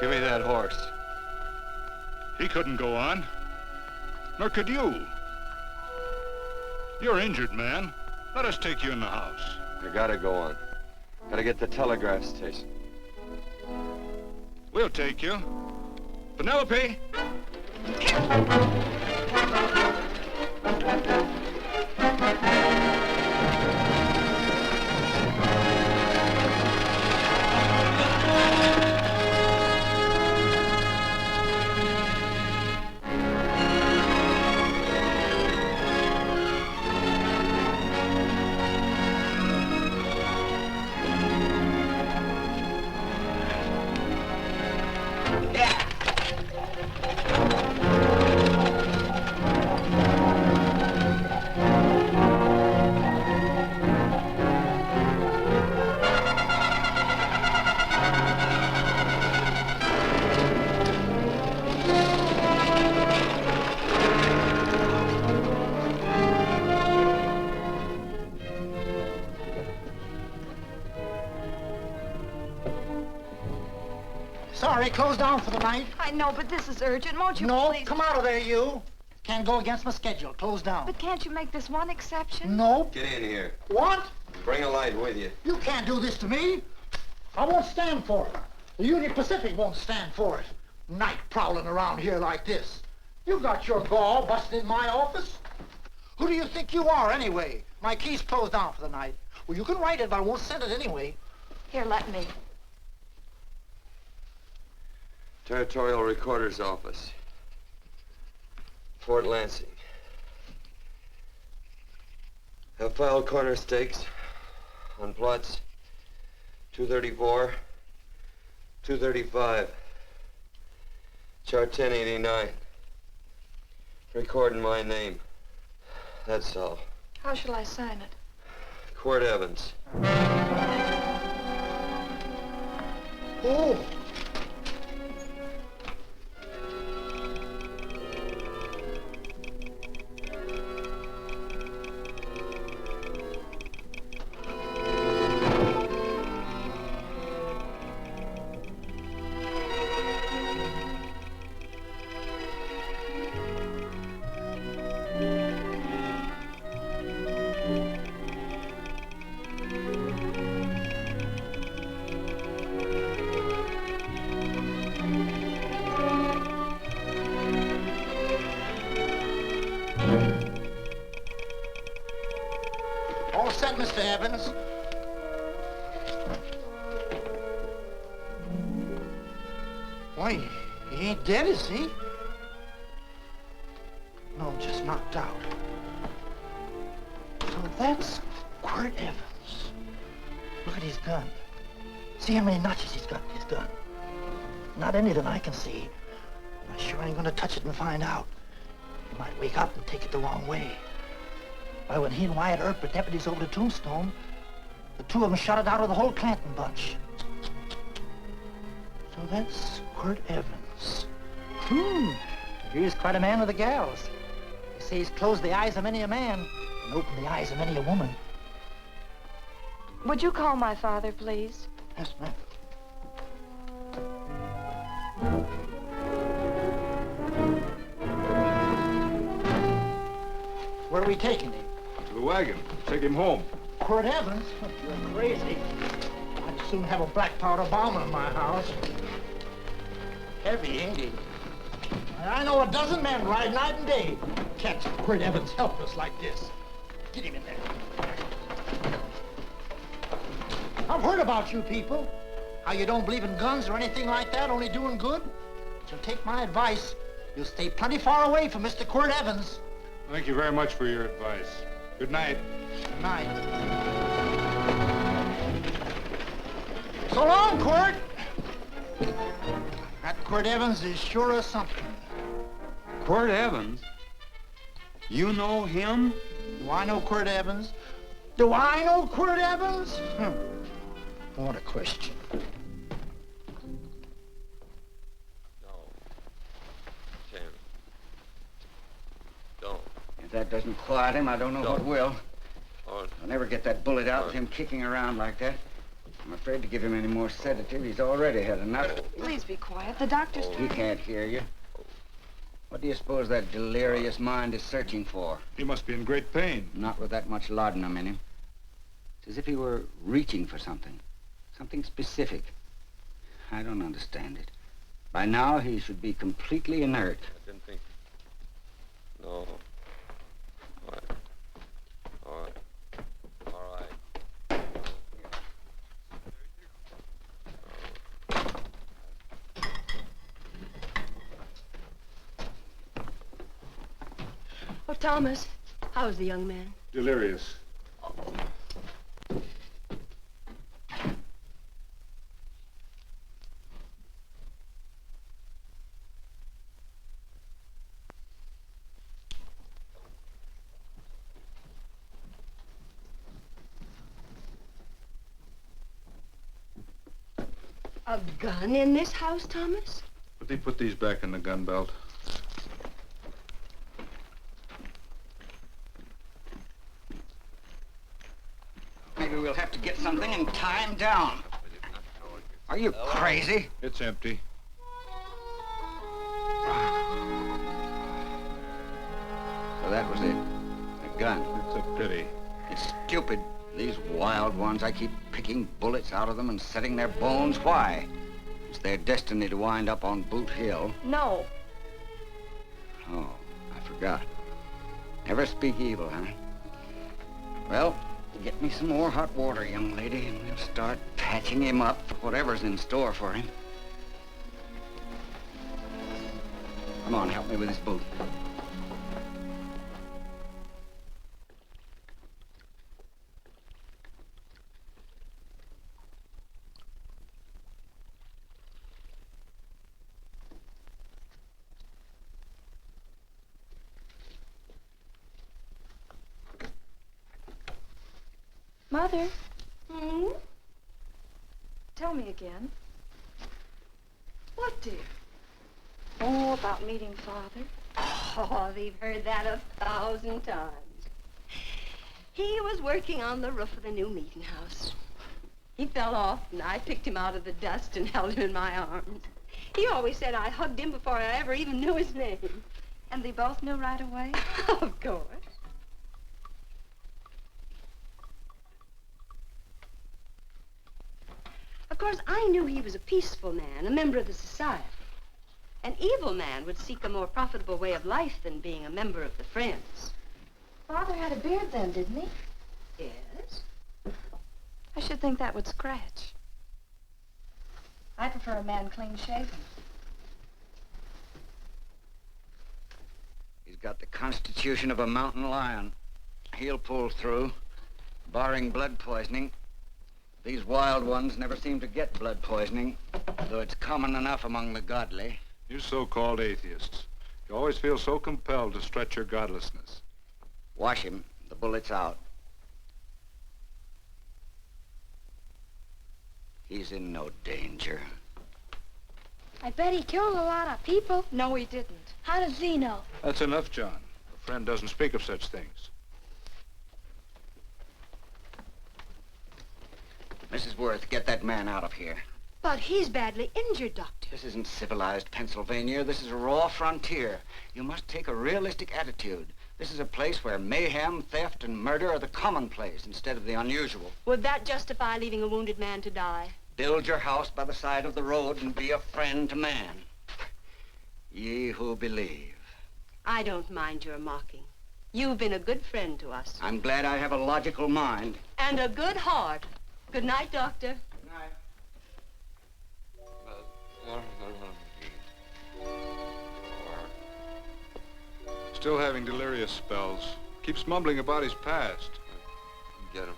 Give me that horse. He couldn't go on. Nor could you. You're injured, man. Let us take you in the house. I gotta go on. Gotta get to the telegraph station. We'll take you. Penelope! Sorry, closed down for the night. I know, but this is urgent. Won't you please? No, come out of there, you. Can't go against my schedule. Closed down. But can't you make this one exception? No. Get in here. What? Bring a light with you. You can't do this to me. I won't stand for it. The Union Pacific won't stand for it. Night prowling around here like this. You got your gall busting in my office? Who do you think you are, anyway? My key's closed down for the night. Well, you can write it, but I won't send it anyway. Here, let me. Territorial Recorder's Office. Fort Lansing. Have filed corner stakes on plots 234, 235, chart 1089. Recording my name. That's all. How shall I sign it? Quirt Evans. Oh. All set, Mr. Evans. Why, he ain't dead, is he? No, just knocked out. So that's Quirt Evans. Look at his gun. See how many notches he's got in his gun. Not any that I can see. I sure ain't gonna touch it and find out. He might wake up and take it the wrong way. Why, when he and Wyatt Earp were deputies over to Tombstone, the two of them shot it out of the whole Clanton bunch. So that's Quirt Evans. He's quite a man with the gals. They say he's closed the eyes of many a man and opened the eyes of many a woman. Would you call my father, please? Yes, ma'am. Where are we taking him? To the wagon. Take him home. Quirt Evans? You're crazy. I'd soon have a black powder bomb in my house. Heavy, ain't he? I know a dozen men ride night and day. Catch Quirt Evans helpless like this. Get him in there. I've heard about you people. How you don't believe in guns or anything like that, only doing good. But you'll take my advice. You'll stay plenty far away from Mr. Quirt Evans. Thank you very much for your advice. Good night. Good night. So long, Quirt. That Quirt Evans is sure of something. Quirt Evans? You know him? Do I know Quirt Evans? Do I know Quirt Evans? What a question. No. Tim. Don't. If that doesn't quiet him, I don't know what will. Oh, I'll never get that bullet out with him kicking around like that. I'm afraid to give him any more sedative. He's already had enough. Please be quiet. The doctor's He trying. can't hear you. What do you suppose that delirious mind is searching for? He must be in great pain. Not with that much laudanum in him. It's as if he were reaching for something. Something specific. I don't understand it. By now, he should be completely inert. I didn't think. No. All right. All right. All right. Oh, Thomas, how's the young man? Delirious. A gun in this house, Thomas? But they put these back in the gun belt. Maybe we'll have to get something and tie him down. Are you crazy? It's empty. So that was it. A gun. It's a pity. It's stupid. These wild ones, I keep picking bullets out of them and setting their bones. Why? It's their destiny to wind up on Boot Hill. No. Oh, I forgot. Never speak evil, huh? Well, get me some more hot water, young lady, and we'll start patching him up for whatever's in store for him. Come on, help me with this boot. Mother. Tell me again. What, dear? Oh, about meeting Father. Oh, they've heard that 1,000 times. He was working on the roof of the new meeting house. He fell off, and I picked him out of the dust and held him in my arms. He always said I hugged him before I ever even knew his name. And they both knew right away? Of course. Of course, I knew he was a peaceful man, a member of the society. An evil man would seek a more profitable way of life than being a member of the Friends. Father had a beard then, didn't he? Yes? I should think that would scratch. I prefer a man clean shaven. He's got the constitution of a mountain lion. He'll pull through, barring blood poisoning. These wild ones never seem to get blood poisoning, though it's common enough among the godly. You so-called atheists. You always feel so compelled to stretch your godlessness. Wash him. The bullet's out. He's in no danger. I bet he killed a lot of people. No, he didn't. How does he know? That's enough, John. A friend doesn't speak of such things. Mrs. Worth, get that man out of here. But he's badly injured, Doctor. This isn't civilized Pennsylvania. This is a raw frontier. You must take a realistic attitude. This is a place where mayhem, theft, and murder are the commonplace instead of the unusual. Would that justify leaving a wounded man to die? Build your house by the side of the road and be a friend to man. Ye who believe. I don't mind your mocking. You've been a good friend to us. I'm glad I have a logical mind. And a good heart. Good night, Doctor. Good night. Still having delirious spells. Keeps mumbling about his past. Get him.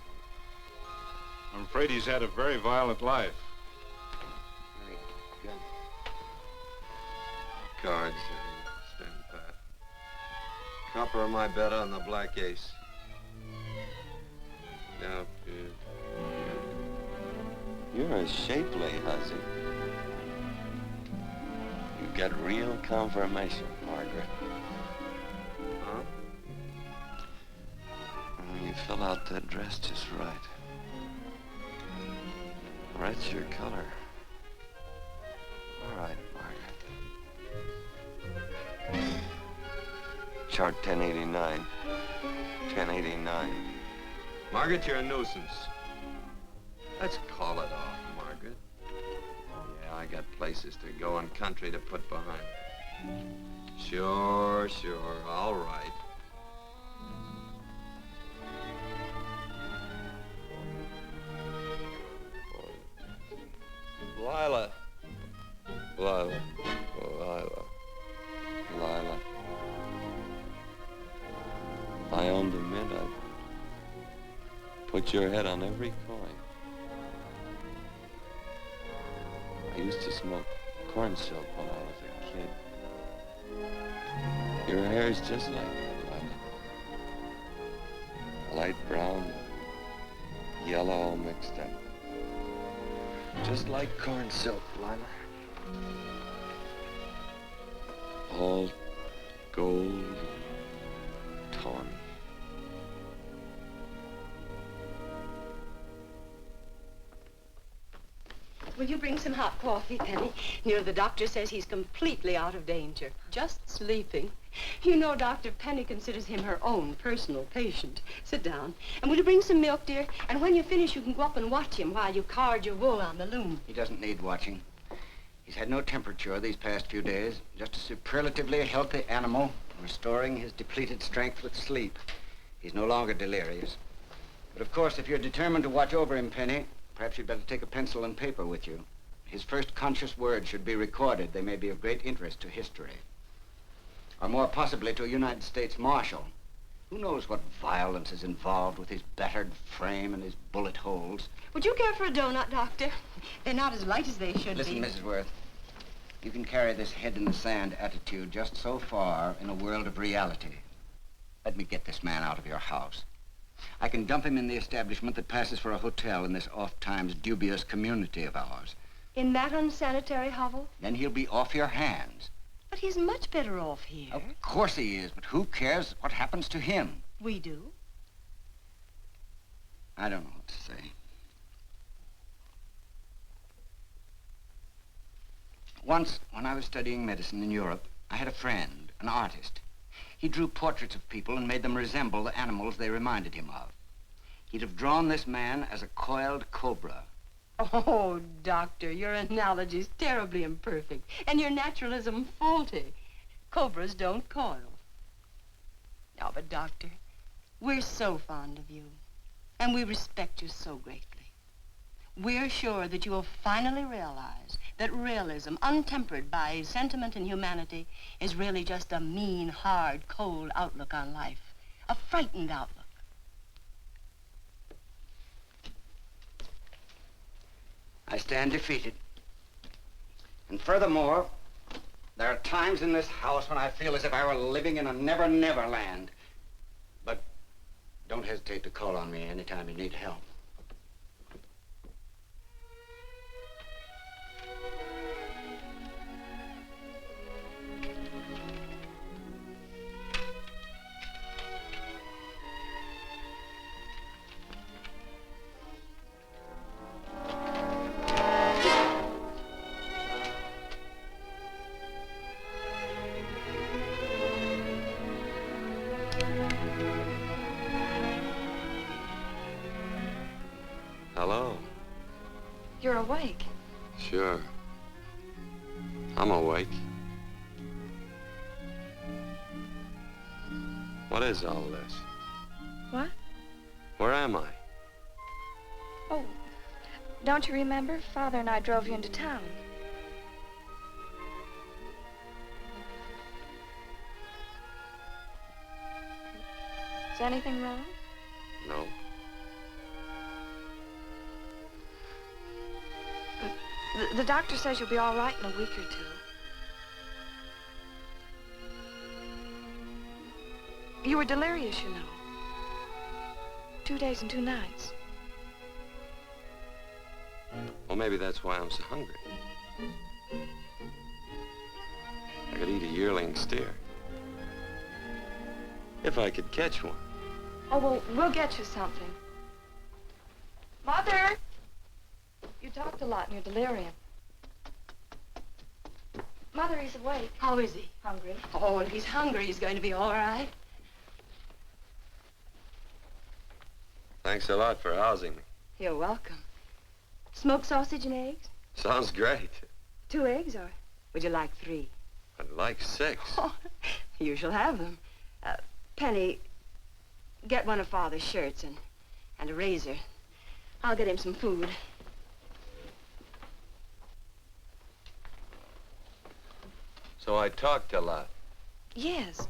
I'm afraid he's had a very violent life. Good. Cards. Stand pat. Copper on my bed on the black ace. Now, you're a shapely hussy. You get real confirmation, Margaret. Huh? You fill out that dress just right. Red's your color. All right, Margaret. Chart 1089. 1089. Margaret, you're a nuisance. Let's call it off, Margaret. Yeah, I got places to go and country to put behind. Sure, all right. Lila. If I owned a mint, I'd put your head on every coin. I used to smoke corn silk when I was a kid. Your hair's just like that, Lila. Light brown, yellow all mixed up. Just like corn silk, Lila. All gold, tawny. Will you bring some hot coffee, Penny? You know, the doctor says he's completely out of danger. Just sleeping. You know, Dr. Penny considers him her own personal patient. Sit down. And will you bring some milk, dear? And when you finish, you can go up and watch him while you card your wool on the loom. He doesn't need watching. He's had no temperature these past few days. Just a superlatively healthy animal, restoring his depleted strength with sleep. He's no longer delirious. But of course, if you're determined to watch over him, Penny, perhaps you'd better take a pencil and paper with you. His first conscious words should be recorded. They may be of great interest to history. Or more possibly to a United States Marshal. Who knows what violence is involved with his battered frame and his bullet holes. Would you care for a donut, Doctor? They're not as light as they should Listen, be. Mrs. Worth. You can carry this head-in-the-sand attitude just so far in a world of reality. Let me get this man out of your house. I can dump him in the establishment that passes for a hotel in this oft-times dubious community of ours. In that unsanitary hovel? Then he'll be off your hands. But he's much better off here. Of course he is, but who cares what happens to him? We do. I don't know what to say. Once, when I was studying medicine in Europe, I had a friend, an artist. He drew portraits of people and made them resemble the animals they reminded him of. He'd have drawn this man as a coiled cobra. Oh, Doctor, your analogy's terribly imperfect, and your naturalism faulty. Cobras don't coil. No, but Doctor, we're so fond of you, and we respect you so greatly. We're sure that you will finally realize that realism, untempered by sentiment and humanity, is really just a mean, hard, cold outlook on life. A frightened outlook. I stand defeated. And furthermore, there are times in this house when I feel as if I were living in a never-never land. But don't hesitate to call on me anytime you need help. Hello. You're awake. Sure. I'm awake. What is all this? What? Where am I? Oh, don't you remember? Father and I drove you into town. Is anything wrong? No. The doctor says you'll be all right in a week or two. You were delirious, you know. 2 days and 2 nights. Well, maybe that's why I'm so hungry. I could eat a yearling steer. If I could catch one. Oh, well, we'll get you something. Mother! You talked a lot in your delirium. Mother, he's awake. How is he? Hungry. Oh, if he's hungry, he's going to be all right. Thanks a lot for housing me. You're welcome. Smoked sausage and eggs? Sounds great. 2 eggs, or would you like 3? I'd like 6. Oh, you shall have them. Penny, get one of Father's shirts and a razor. I'll get him some food. So I talked a lot. Yes.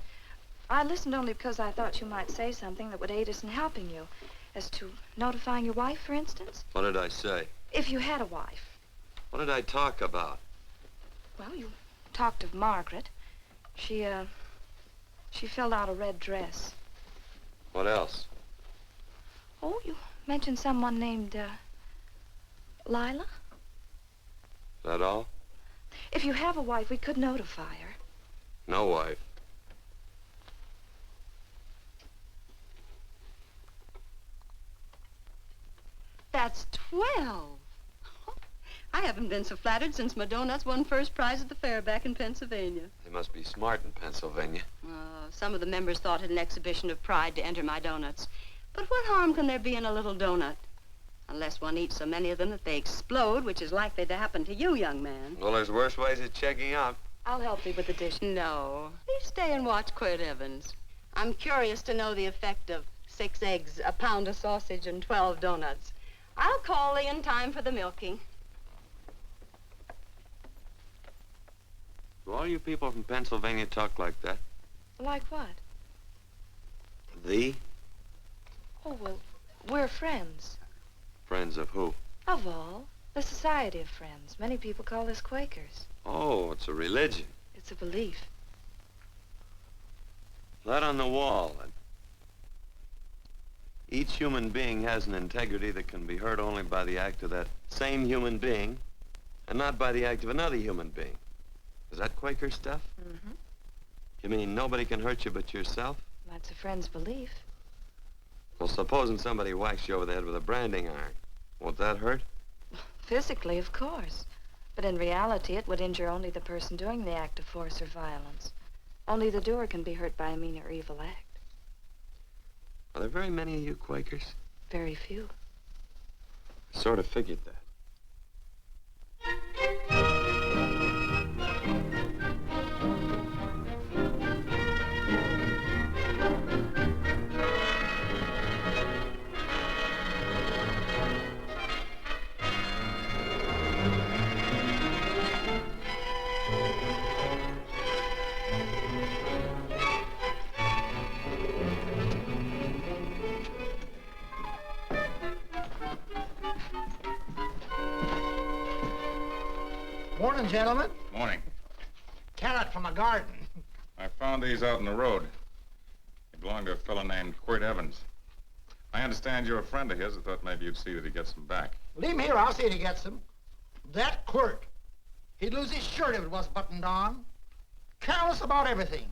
I listened only because I thought you might say something that would aid us in helping you. As to notifying your wife, for instance? What did I say? If you had a wife. What did I talk about? Well, you talked of Margaret. She filled out a red dress. What else? Oh, you mentioned someone named, Lila? That all? If you have a wife, we could notify her. No wife. That's 12. I haven't been so flattered since my donuts won first prize at the fair back in Pennsylvania. They must be smart in Pennsylvania. Some of the members thought it an exhibition of pride to enter my donuts. But what harm can there be in a little donut? Unless one eats so many of them that they explode, which is likely to happen to you, young man. Well, there's worse ways of checking out. I'll help you with the dish. No. Please stay and watch Quirt Evans. I'm curious to know the effect of 6 eggs, a pound of sausage, and 12 donuts. I'll call Lee in time for the milking. Do all you people from Pennsylvania talk like that? Like what? Thee? Oh, well, we're friends. Friends of who? Of all. The Society of Friends. Many people call us Quakers. Oh, it's a religion. It's a belief. That on the wall. Each human being has an integrity that can be hurt only by the act of that same human being, and not by the act of another human being. Is that Quaker stuff? Mm-hmm. You mean nobody can hurt you but yourself? That's a friend's belief. Well, supposing somebody whacks you over the head with a branding iron. Won't that hurt? Physically, of course. But in reality, it would injure only the person doing the act of force or violence. Only the doer can be hurt by a mean or evil act. Are there very many of you Quakers? Very few. I sort of figured that. Morning, gentlemen. Morning. Carrot from a garden. I found these out in the road. They belong to a fellow named Quirt Evans. I understand you're a friend of his. I thought maybe you'd see that he gets them back. Leave him here. I'll see if he gets them. That Quirt. He'd lose his shirt if it was buttoned on. Careless about everything.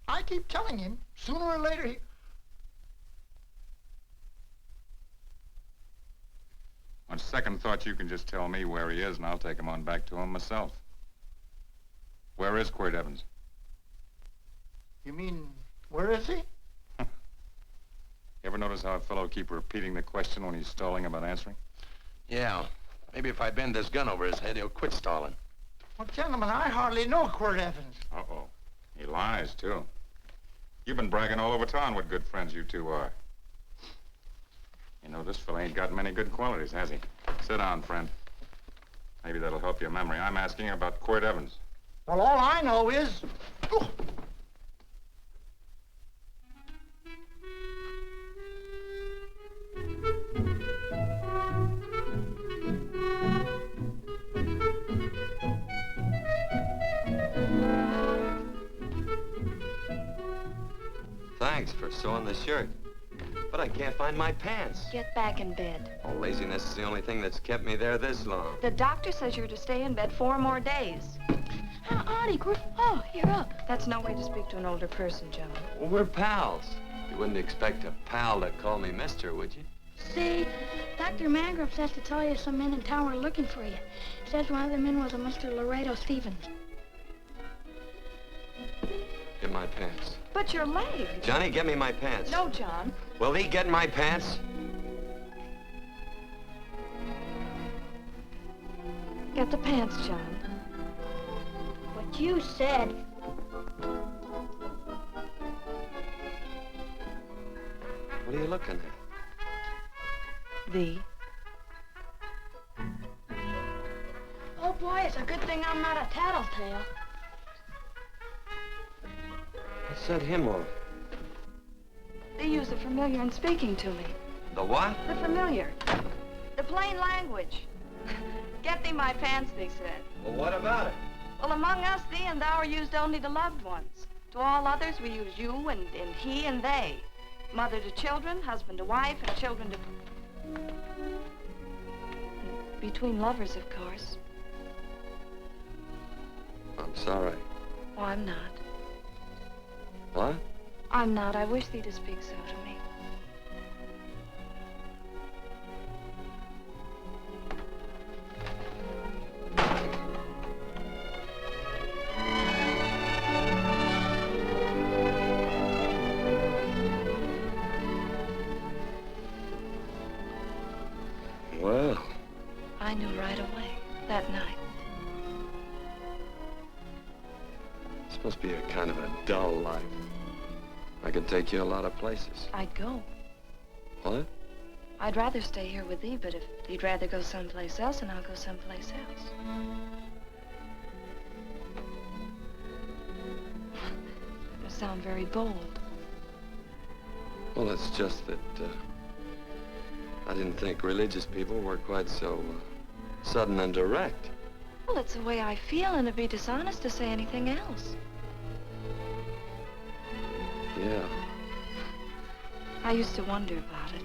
I keep telling him, sooner or later he... On second thought, you can just tell me where he is, and I'll take him on back to him myself. Where is Quirt Evans? You mean, where is he? You ever notice how a fellow keep repeating the question when he's stalling about answering? Yeah. Maybe if I bend this gun over his head, he'll quit stalling. Well, gentlemen, I hardly know Quirt Evans. Uh-oh. He lies, too. You've been bragging all over town what good friends you two are. You know, this fella ain't got many good qualities, has he? Sit down, friend. Maybe that'll help your memory. I'm asking about Quirt Evans. Well, all I know is... Oh. Thanks for sewing the shirt. But I can't find my pants. Get back in bed. Oh, laziness is the only thing that's kept me there this long. The doctor says you're to stay in bed 4 more days. Howdy, Quirt. Oh, you're up. That's no way to speak to an older person, gentlemen. Well, we're pals. You wouldn't expect a pal to call me mister, would you? See, Dr. Mangrove says to tell you some men in town were looking for you. Says one of the men was a Mr. Laredo Stevens. Get my pants. But your leg. Johnny, get me my pants. No, John. Will he get my pants? Get the pants, John. What you said. What are you looking at? Thee. Oh, boy, it's a good thing I'm not a tattletale. What set him off? They use the familiar in speaking to me. The what? The familiar. The plain language. Get thee my pants, they said. Well, what about it? Well, among us, thee and thou are used only to loved ones. To all others, we use you and he and they. Mother to children, husband to wife, and children to... Between lovers, of course. I'm sorry. Oh, I'm not. What? I'm not. I wish thee to speak so to me. Well. I knew right away, that night. This must be a kind of a dull life. I could take you a lot of places. I'd go. What? I'd rather stay here with thee, but if you'd rather go someplace else, then I'll go someplace else. It must sound very bold. Well, it's just that, I didn't think religious people were quite so, sudden and direct. Well, it's the way I feel, and it'd be dishonest to say anything else. Yeah. I used to wonder about it.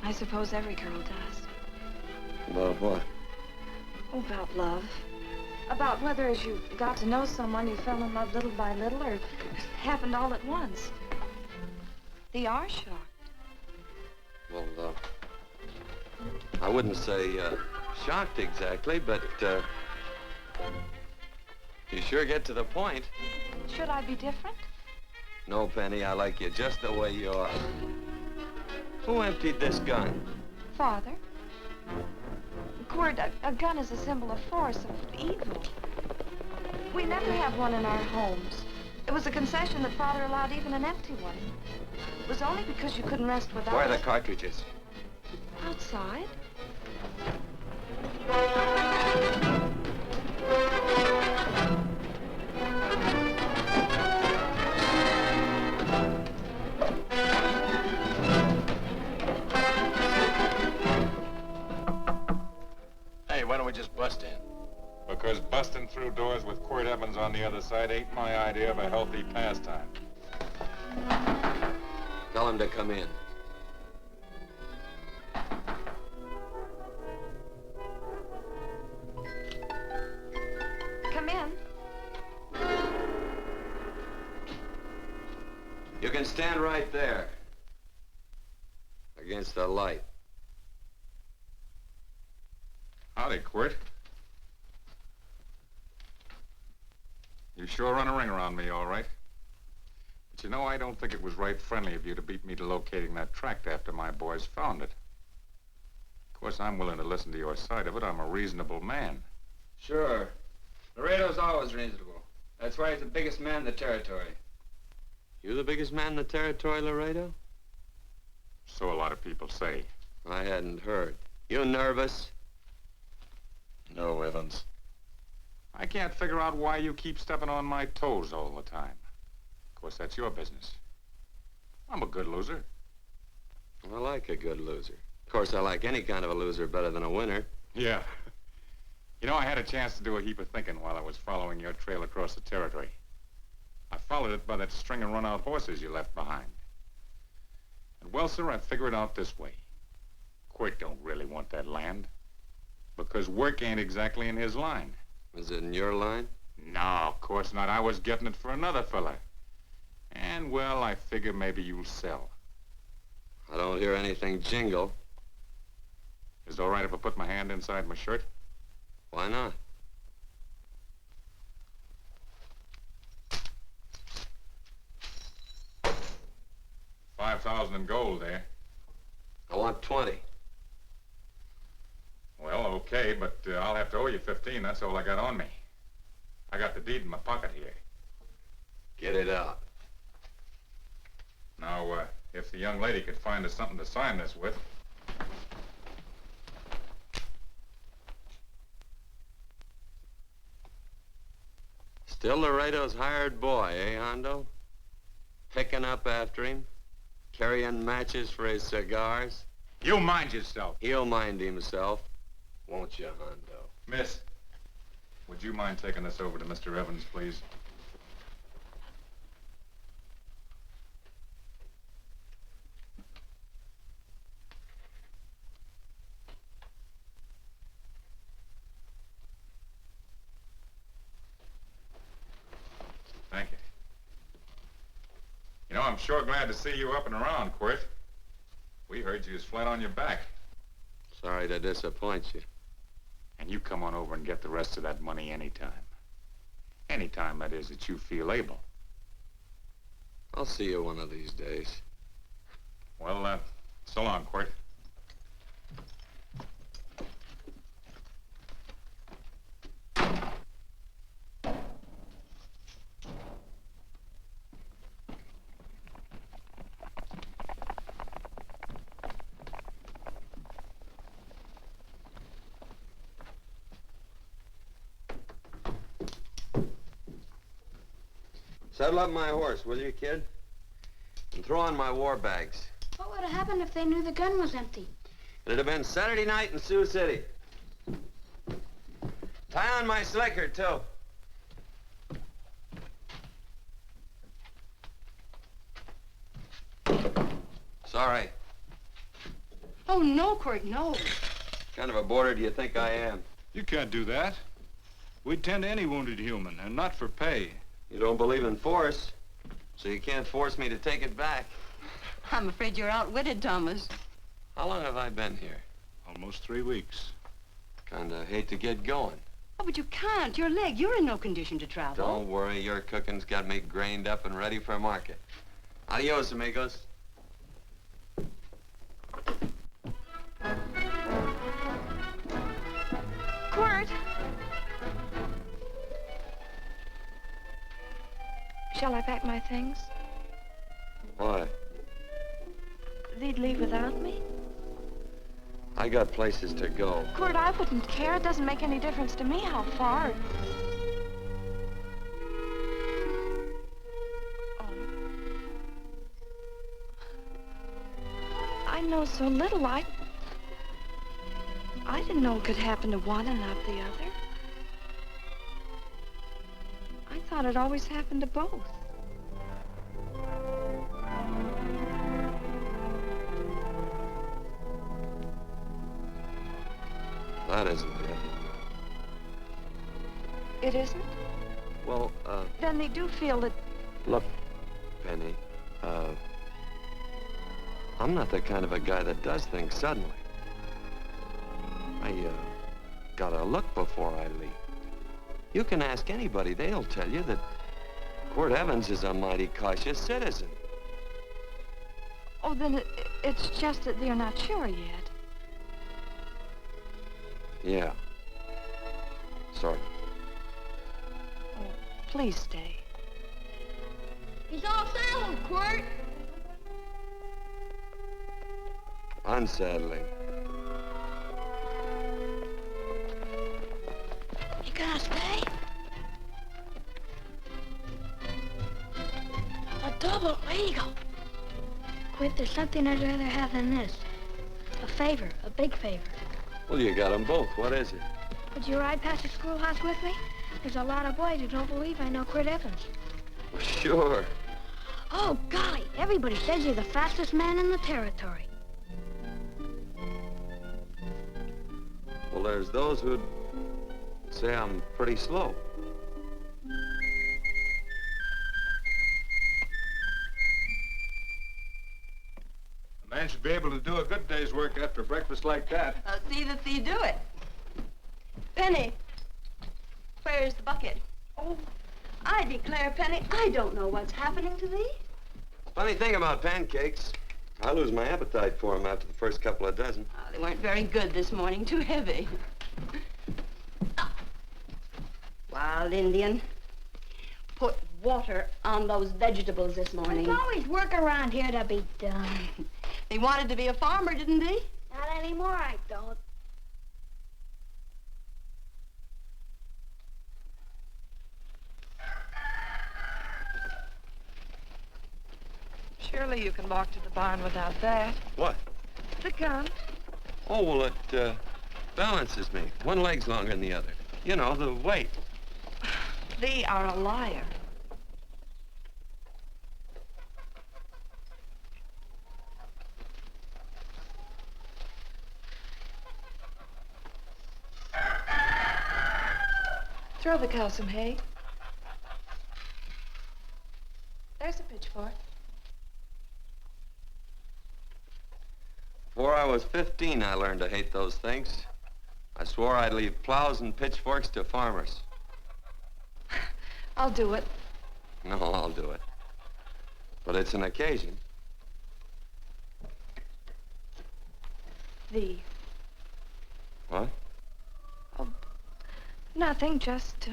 I suppose every girl does. About what? Oh, about love. About whether as you got to know someone, you fell in love little by little, or it happened all at once. They are shocked. Well, I wouldn't say, shocked exactly, but, you sure get to the point. Should I be different? No, Penny, I like you just the way you are. Who emptied this gun? Father. Quirt, a gun is a symbol of force, of evil. We never have one in our homes. It was a concession that Father allowed even an empty one. It was only because you couldn't rest without Where are the it. cartridges? Outside. Hey, why don't we just bust in? Because busting through doors with Quirt Evans on the other side ain't my idea of a healthy pastime. Tell him to come in. Come in. You can stand right there. Against the light. Howdy, Quirt. You sure run a ring around me, all right. But you know, I don't think it was right friendly of you to beat me to locating that tract after my boys found it. Of course, I'm willing to listen to your side of it. I'm a reasonable man. Sure. Laredo's always reasonable. That's why he's the biggest man in the territory. You the biggest man in the territory, Laredo? So a lot of people say. I hadn't heard. You nervous? No, Evans. I can't figure out why you keep stepping on my toes all the time. Of course, that's your business. I'm a good loser. I like a good loser. Of course, I like any kind of a loser better than a winner. Yeah. You know, I had a chance to do a heap of thinking while I was following your trail across the territory. I followed it by that string of run-out horses you left behind. And, well, sir, I figured it out this way. Quirt don't really want that land. Because work ain't exactly in his line. Is it in your line? No, of course not. I was getting it for another fella. And, well, I figure maybe you'll sell. I don't hear anything jingle. Is it all right if I put my hand inside my shirt? Why not? $5,000 in gold, eh? I want 20. Well, okay, but I'll have to owe you 15. That's all I got on me. I got the deed in my pocket here. Get it out. Now, if the young lady could find us something to sign this with. Still Laredo's hired boy, eh, Anjo? Picking up after him, carrying matches for his cigars. You mind yourself. He'll mind himself. Won't you, Anjo? Miss, would you mind taking this over to Mr. Evans, please? Thank you. You know, I'm sure glad to see you up and around, Quirt. We heard you was flat on your back. Sorry to disappoint you. And you come on over and get the rest of that money anytime. Anytime, that is, that you feel able. I'll see you one of these days. Well, so long, Quirt. Saddle up my horse, will you, kid? And throw on my war bags. What would have happened if they knew the gun was empty? It'd have been Saturday night in Sioux City. Tie on my slicker, too. Sorry. Oh, no, Quirt, no. What kind of a boarder do you think I am? You can't do that. We'd tend to any wounded human, and not for pay. You don't believe in force, so you can't force me to take it back. I'm afraid you're outwitted, Thomas. How long have I been here? Almost 3 weeks. Kinda hate to get going. Oh, but you can't. Your leg, you're in no condition to travel. Don't worry, your cooking's got me grained up and ready for market. Adios, amigos. Quirt! Shall I pack my things? Why? They'd leave without me? I got places to go. Quirt, I wouldn't care. It doesn't make any difference to me how far. Oh. I know so little. I didn't know it could happen to one and not the other. I thought it always happened to both. That isn't it. It isn't? Well, Then they do feel that... look, Penny, I'm not the kind of a guy that does things suddenly. I, gotta look before I leap. You can ask anybody, they'll tell you that Quirt Evans is a mighty cautious citizen. Oh, then it's just that they're not sure yet. Yeah. Sort of. Oh, please stay. He's all saddled, Quirt. Unsettling. You gonna stay? A double eagle. Quirt, there's something I'd rather have than this. A favor, a big favor. Well, you got them both. What is it? Would you ride past the schoolhouse with me? There's a lot of boys who don't believe I know Quirt Evans. Well, sure. Oh, golly, everybody says you're the fastest man in the territory. Well, there's those who'd say I'm pretty slow. A man man should be able to do a good day's work after breakfast like that. I'll see that thee do it. Penny, where's the bucket? Oh, I declare, Penny, I don't know what's happening to thee. Funny thing about pancakes, I lose my appetite for them after the first couple of dozen. Oh, they weren't very good this morning, too heavy. Wild Indian, put water on those vegetables this morning. There's always work around here to be done. He wanted to be a farmer, didn't he? Not anymore, I don't. Surely you can walk to the barn without that. What? The gun. Oh, well, it balances me. One leg's longer than the other. You know, the weight. Thee are a liar. Throw the cow some hay. There's a pitchfork. Before I was 15, I learned to hate those things. I swore I'd leave plows and pitchforks to farmers. I'll do it. No, I'll do it. But it's an occasion. Thee. What? Oh, nothing, just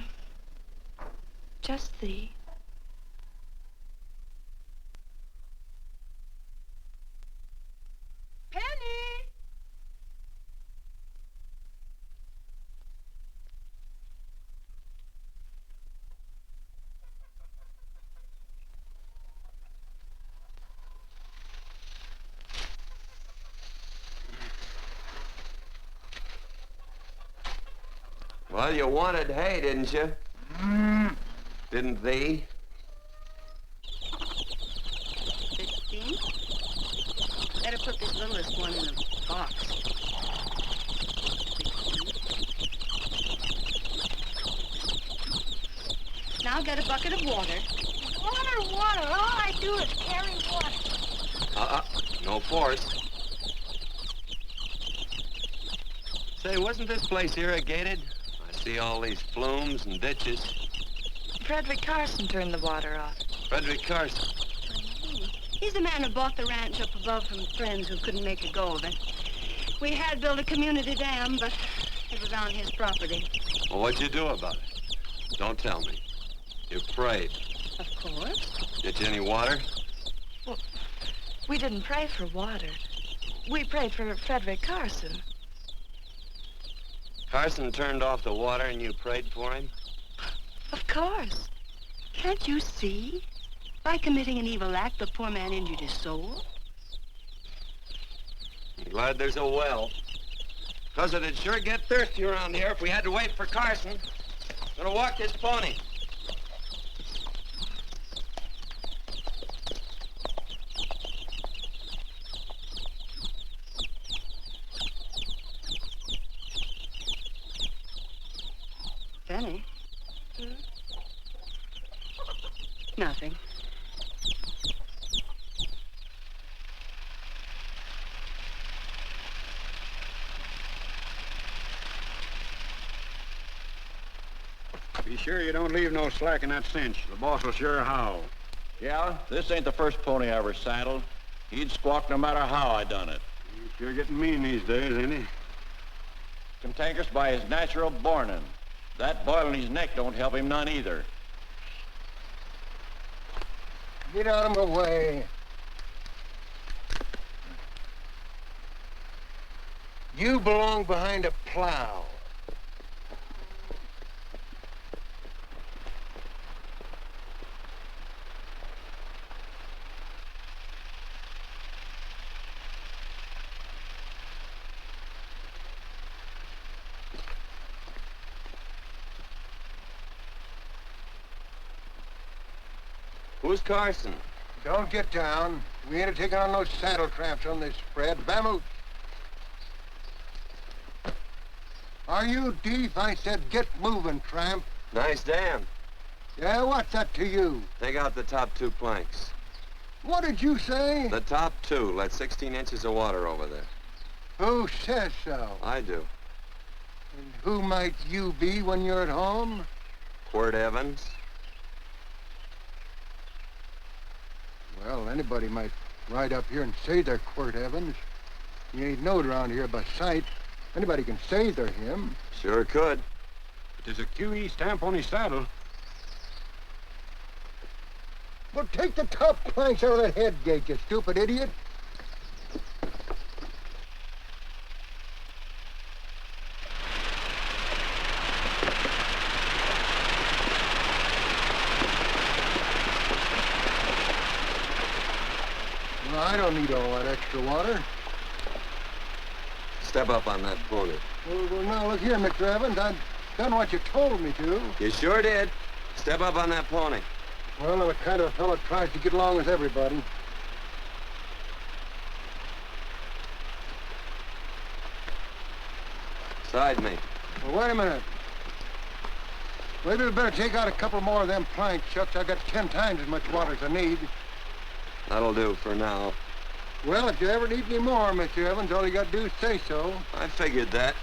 thee. Penny! Well, you wanted hay, didn't you? Didn't thee? 15? Better put this littlest one in a box. 16. Now get a bucket of water. Water. All I do is carry water. No force. Say, wasn't this place irrigated? I see all these flumes and ditches. Frederick Carson turned the water off. Frederick Carson. He's the man who bought the ranch up above from friends who couldn't make a go of it. We had built a community dam, but it was on his property. Well, what'd you do about it? Don't tell me. You prayed. Of course. Get you any water? Well, we didn't pray for water. We prayed for Frederick Carson. Carson turned off the water and you prayed for him? Of course. Can't you see? By committing an evil act, the poor man injured his soul. I'm glad there's a well. Because it'd sure get thirsty around here if we had to wait for Carson. Gonna walk this pony. Penny? Nothing. Be sure you don't leave no slack in that cinch. The boss will sure howl. Yeah, this ain't the first pony I ever saddled. He'd squawk no matter how I done it. He's sure getting mean these days, ain't he? Cantankerous by his natural bornin'. That boil in his neck don't help him none either. Get out of my way. You belong behind a plow. Who's Carson? Don't get down. We ain't taking on no saddle tramps on this spread. Vamoose. Are you deef? I said get moving, tramp. Nice dam. Yeah, what's that to you? Take out the top 2 planks. What did you say? The top two let 16 inches of water over there. Who says so? I do. And who might you be when you're at home? Quirt Evans. Well, anybody might ride up here and say they're Quirt Evans. He ain't known around here by sight. Anybody can say they're him. Sure could. But there's a QE stamp on his saddle. Well, take the top planks out of that head gate, you stupid idiot. Well, I don't need all that extra water. Step up on that pony. Well, now, look here, Mr. Evans. I've done what you told me to. You sure did. Step up on that pony. Well, I'm the kind of fellow that tries to get along with everybody. Side me. Well, wait a minute. Maybe we better take out a couple more of them planks, Chucks. I've got 10 times as much water as I need. That'll do for now. Well, if you ever need any more, Mr. Evans, all you got to do is say so. I figured that.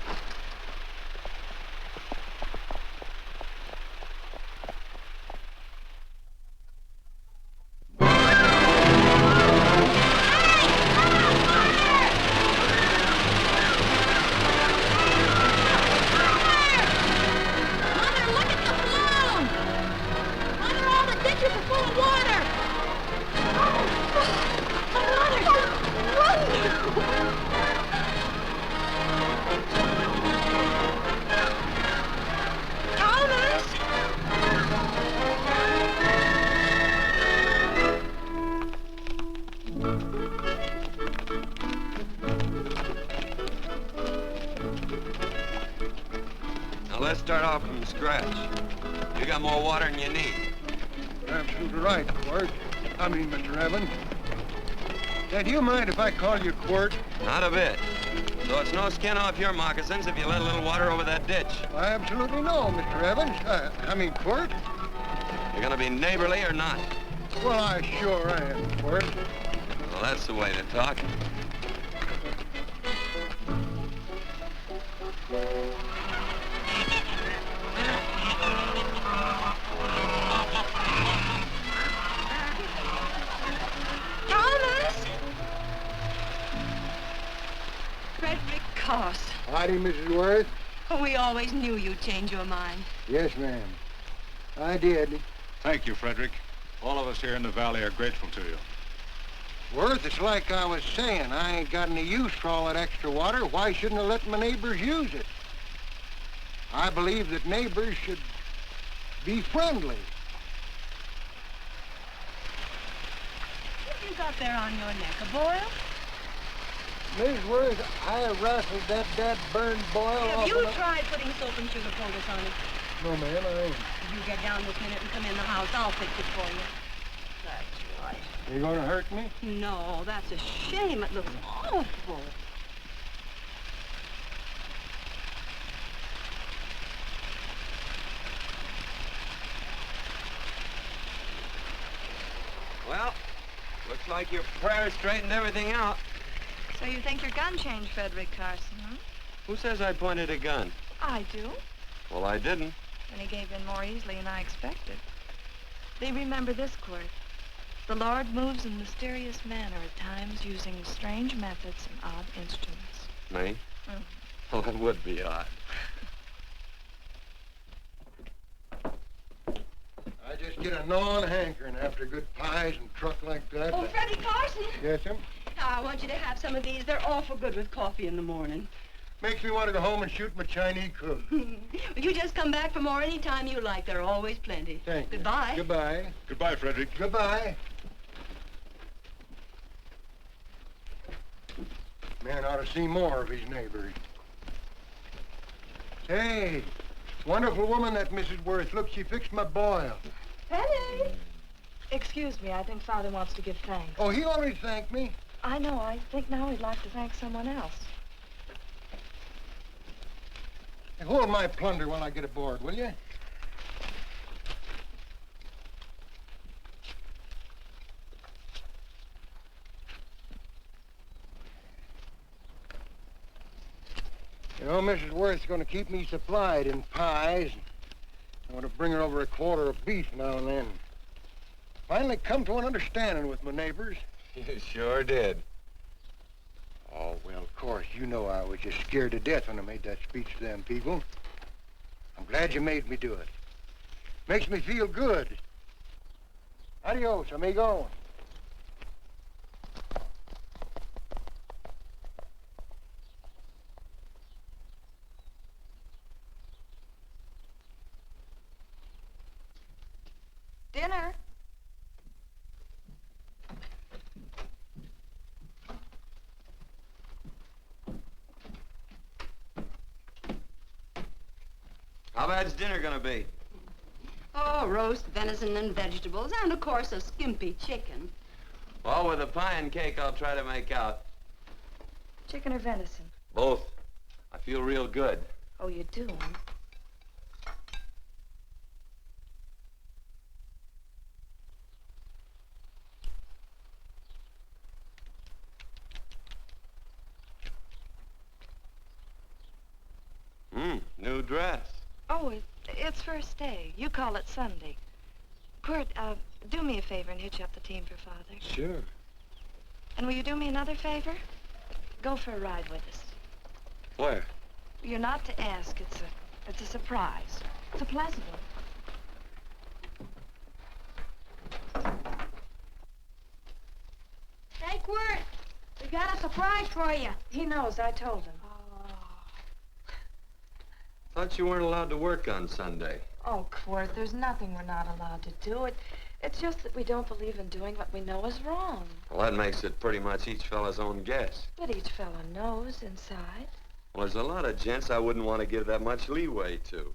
Let's start off from scratch. You got more water than you need. Absolutely right, Quirt. Mr. Evans. Say, do you mind if I call you Quirt? Not a bit. So it's no skin off your moccasins if you let a little water over that ditch. I absolutely know, Mr. Evans. Quirt. You're gonna be neighborly or not? Well, I sure am, Quirt. Well, that's the way to talk. Howdy, Mrs. Worth. We always knew you'd change your mind. Yes, ma'am. I did. Thank you, Frederick. All of us here in the valley are grateful to you. Worth, it's like I was saying. I ain't got any use for all that extra water. Why shouldn't I let my neighbors use it? I believe that neighbors should be friendly. What you got there on your neck, a boil? Mrs. Worth, I rustled that burned boil off. Have you tried putting soap and sugar poultice on it? No, ma'am, I ain't. You get down this minute and come in the house. I'll fix it for you. That's right. Are you going to hurt me? No, that's a shame. It looks awful. Well, looks like your prayers straightened everything out. So you think your gun changed Frederick Carson, huh? Who says I pointed a gun? I do. Well, I didn't. And he gave in more easily than I expected. They remember this, Quirt. The Lord moves in mysterious manner at times using strange methods and odd instruments. Me? Mm. Well, it would be odd. I just get a gnawing hankering after good pies and truck like that. Oh, Freddie Carson. Yes, ma'am? I want you to have some of these. They're awful good with coffee in the morning. Makes me want to go home and shoot my Chinese cook. You just come back for more any time you like. There are always plenty. Thank you. Goodbye. Goodbye. Goodbye, Frederick. Goodbye. Man ought to see more of his neighbors. Say, wonderful woman, that Mrs. Worth. Look, she fixed my boil. Penny! Excuse me, I think Father wants to give thanks. Oh, he already thanked me. I know. I think now he'd like to thank someone else. Hey, hold my plunder while I get aboard, will you? You know, Mrs. Worth's going to keep me supplied in pies. I'm going to bring her over a quarter of beef now and then. Finally come to an understanding with my neighbors. You sure did. Oh, well, of course, you know I was just scared to death when I made that speech to them people. I'm glad you made me do it. Makes me feel good. Adios, amigo. Dinner. How bad's dinner gonna be? Oh, roast venison and vegetables, and of course a skimpy chicken. Well, with the pie and cake, I'll try to make out. Chicken or venison? Both. I feel real good. Oh, you do, huh? New dress. Oh, it's first day. You call it Sunday. Quirt, do me a favor and hitch up the team for Father. Sure. And will you do me another favor? Go for a ride with us. Where? You're not to ask. It's a surprise. It's a pleasant one. Hey, Quirt, we got a surprise for you. He knows. I told him. Thought you weren't allowed to work on Sunday. Oh, Quirt, there's nothing we're not allowed to do. It's just that we don't believe in doing what we know is wrong. Well, that makes it pretty much each fella's own guess. But each fella knows inside. Well, there's a lot of gents I wouldn't want to give that much leeway to.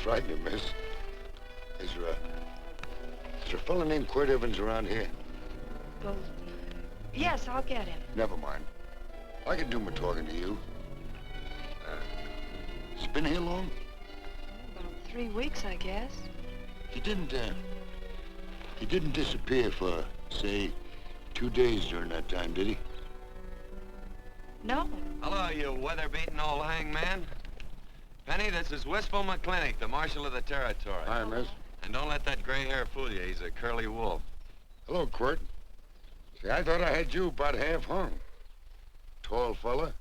Frighten you, miss. Is there a fella named Quirt Evans around here? Well, yes, I'll get him. Never mind. I can do my talking to you. He's been here long? About 3 weeks, I guess. He didn't disappear for, say, 2 days during that time, did he? No. Hello, you weather-beaten old hangman. Penny, this is Wistful McClintock, the marshal of the territory. Hi, miss. And don't let that gray hair fool you. He's a curly wolf. Hello, Quirt. See, I thought I had you about half hung. Tall fella,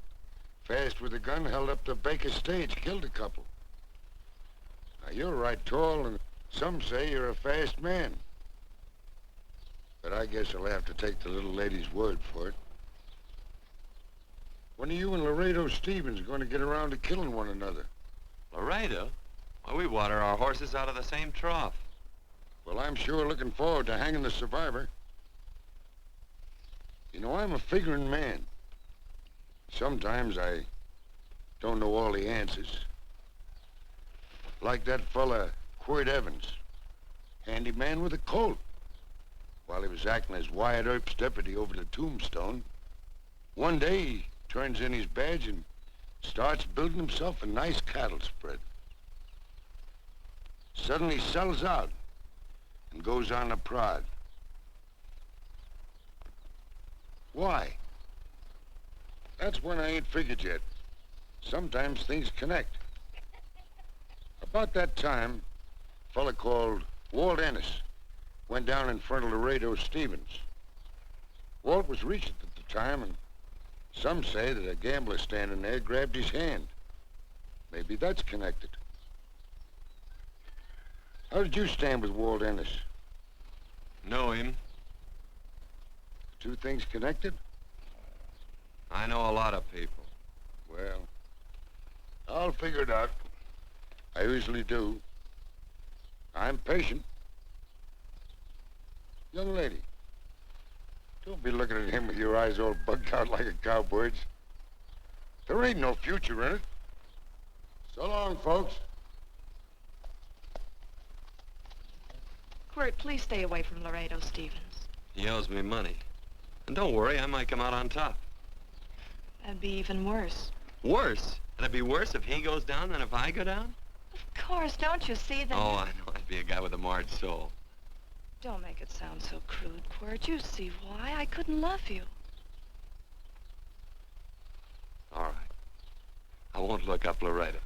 fast with a gun, held up the Baker stage, killed a couple. Now, you're right tall, and some say you're a fast man. But I guess I'll have to take the little lady's word for it. When are you and Laredo Stevens going to get around to killing one another? Laredo? Well, we water our horses out of the same trough. Well, I'm sure looking forward to hanging the survivor. You know, I'm a figuring man. Sometimes I don't know all the answers. Like that fella, Quirt Evans. Handyman with a Colt. While he was acting as Wyatt Earp's deputy over the Tombstone, one day he turns in his badge and starts building himself a nice cattle spread. Suddenly sells out and goes on a prod. Why? That's when I ain't figured yet. Sometimes things connect. About that time, a fella called Walt Ennis went down in front of Laredo Stevens. Walt was regent at the time, and some say that a gambler standing there grabbed his hand. Maybe that's connected. How did you stand with Walt Ennis? Know him. Two things connected? I know a lot of people. Well, I'll figure it out. I usually do. I'm patient. Young lady, don't be looking at him with your eyes all bugged out like a cowbird's. There ain't no future in it. So long, folks. Quirt, please stay away from Laredo Stevens. He owes me money. And don't worry, I might come out on top. That'd be even worse. Worse? It'd be worse if he goes down than if I go down? Of course, don't you see that? Oh, I know. I'd be a guy with a marred soul. Don't make it sound so crude, Quirt. You see why. I couldn't love you. All right. I won't look up Laredo.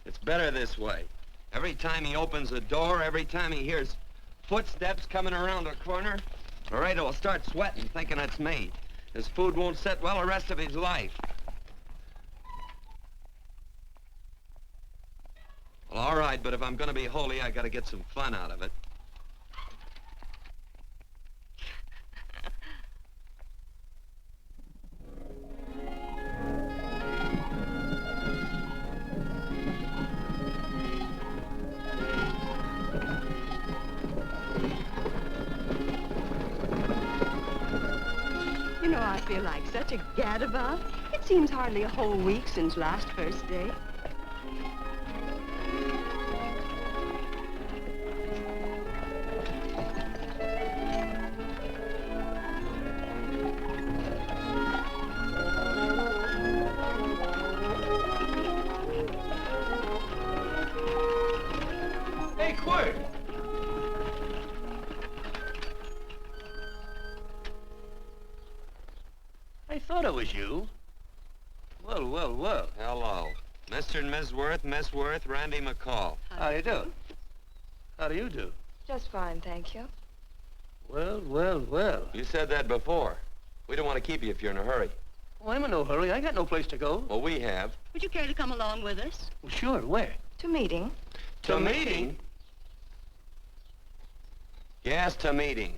It's better this way. Every time he opens a door, every time he hears footsteps coming around a corner, Laredo will start sweating, thinking it's me. His food won't sit well the rest of his life. Well, all right, but if I'm gonna be holy, I gotta get some fun out of it. You know, I feel like such a gadabout. It seems hardly a whole week since last first day. Hey, Quirt! I thought it was you. Well, well, well. Hello. Mr. and Miss Worth, Miss Worth, Randy McCall. How do you do? How do you do? Just fine, thank you. Well, well, well. You said that before. We don't want to keep you if you're in a hurry. Oh, I'm in no hurry. I got no place to go. Well, we have. Would you care to come along with us? Well, sure. Where? To meeting. To meeting? Yes, to meeting.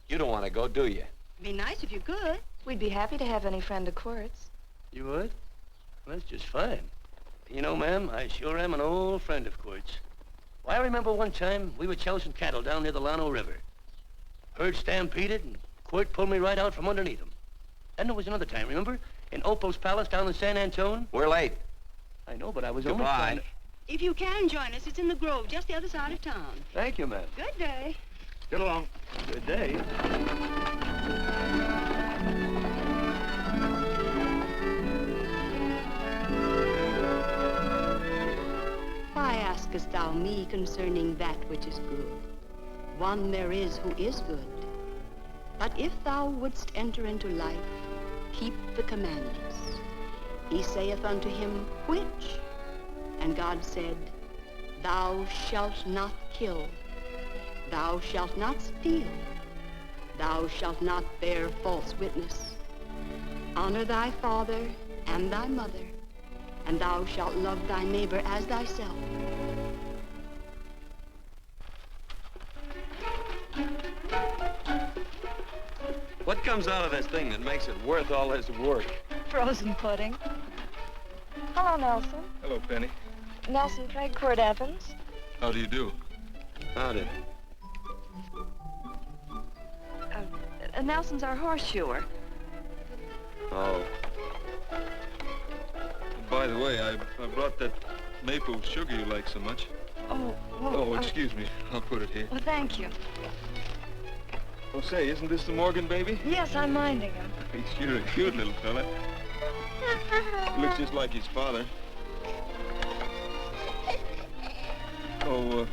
You don't want to go, do you? Be nice if you could. We'd be happy to have any friend of Quirt's. You would? Well, that's just fine. You know, ma'am, I sure am an old friend of Quirt's. Why, I remember one time we were chousing cattle down near the Llano River. Herd stampeded, and Quirt pulled me right out from underneath him. Then there was another time, remember? In Opal's Palace down in San Antone? We're late. I know, but I was only Goodbye. trying to... If you can join us, it's in the Grove, just the other side of town. Thank you, ma'am. Good day. Get along. Good day. Why askest thou me concerning that which is good? One there is who is good. But if thou wouldst enter into life, keep the commandments. He saith unto him, which? And God said, thou shalt not kill. Thou shalt not steal. Thou shalt not bear false witness. Honor thy father and thy mother, and thou shalt love thy neighbor as thyself. What comes out of this thing that makes it worth all this work? Frozen pudding. Hello, Nelson. Hello, Penny. Nelson Craig, Quirt Evans. How do you do? Howdy. Nelson's our horseshoer. Oh. By the way, I brought that maple sugar you like so much. Oh, well, Oh, excuse me. I'll put it here. Well, thank you. Oh, say, isn't this the Morgan baby? Yes, I'm minding him. He's sure a cute little fella. Looks just like his father. Oh,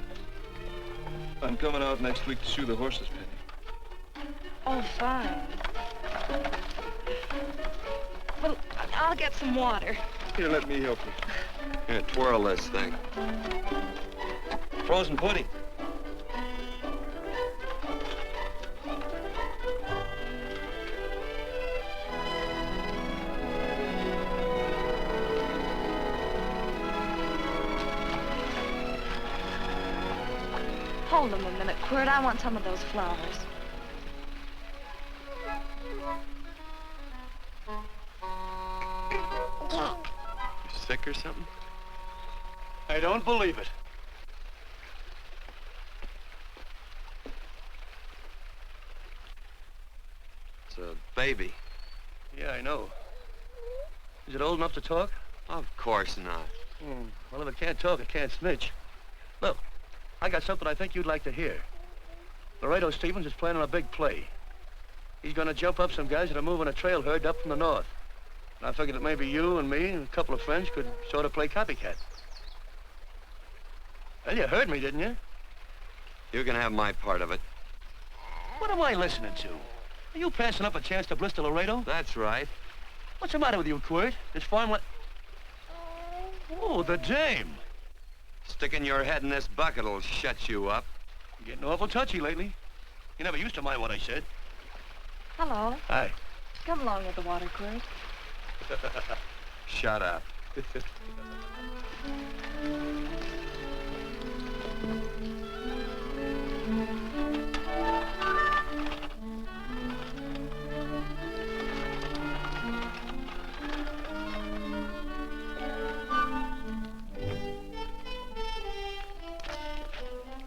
I'm coming out next week to shoe the horses, Penny. Oh, fine. Well, I'll get some water. Here, let me help you. Here, twirl this thing. Frozen pudding. Hold them a minute, Quirt. I want some of those flowers. You sick or something? I don't believe it. It's a baby. Yeah, I know. Is it old enough to talk? Of course not. Well, if it can't talk, it can't snitch. Look, I got something I think you'd like to hear. Laredo Stevens is planning a big play. He's gonna jump up some guys that are moving a trail herd up from the north. And I figured that maybe you and me and a couple of friends could sort of play copycat. Well, you heard me, didn't you? You can have my part of it. What am I listening to? Are you passing up a chance to blister Laredo? That's right. What's the matter with you, Quirt? This farm what? Oh, the dame. Sticking your head in this bucket will shut you up. You're getting awful touchy lately. You never used to mind what I said. Hello. Hi. Come along with the water, Quirt. Shut up.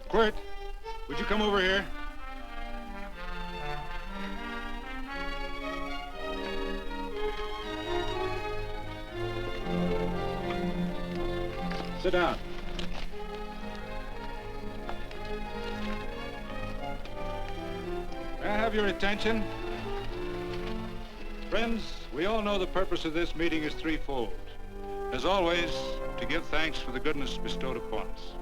Quirt, would you come over here? Sit down. May I have your attention? Friends, we all know the purpose of this meeting is threefold. As always, to give thanks for the goodness bestowed upon us,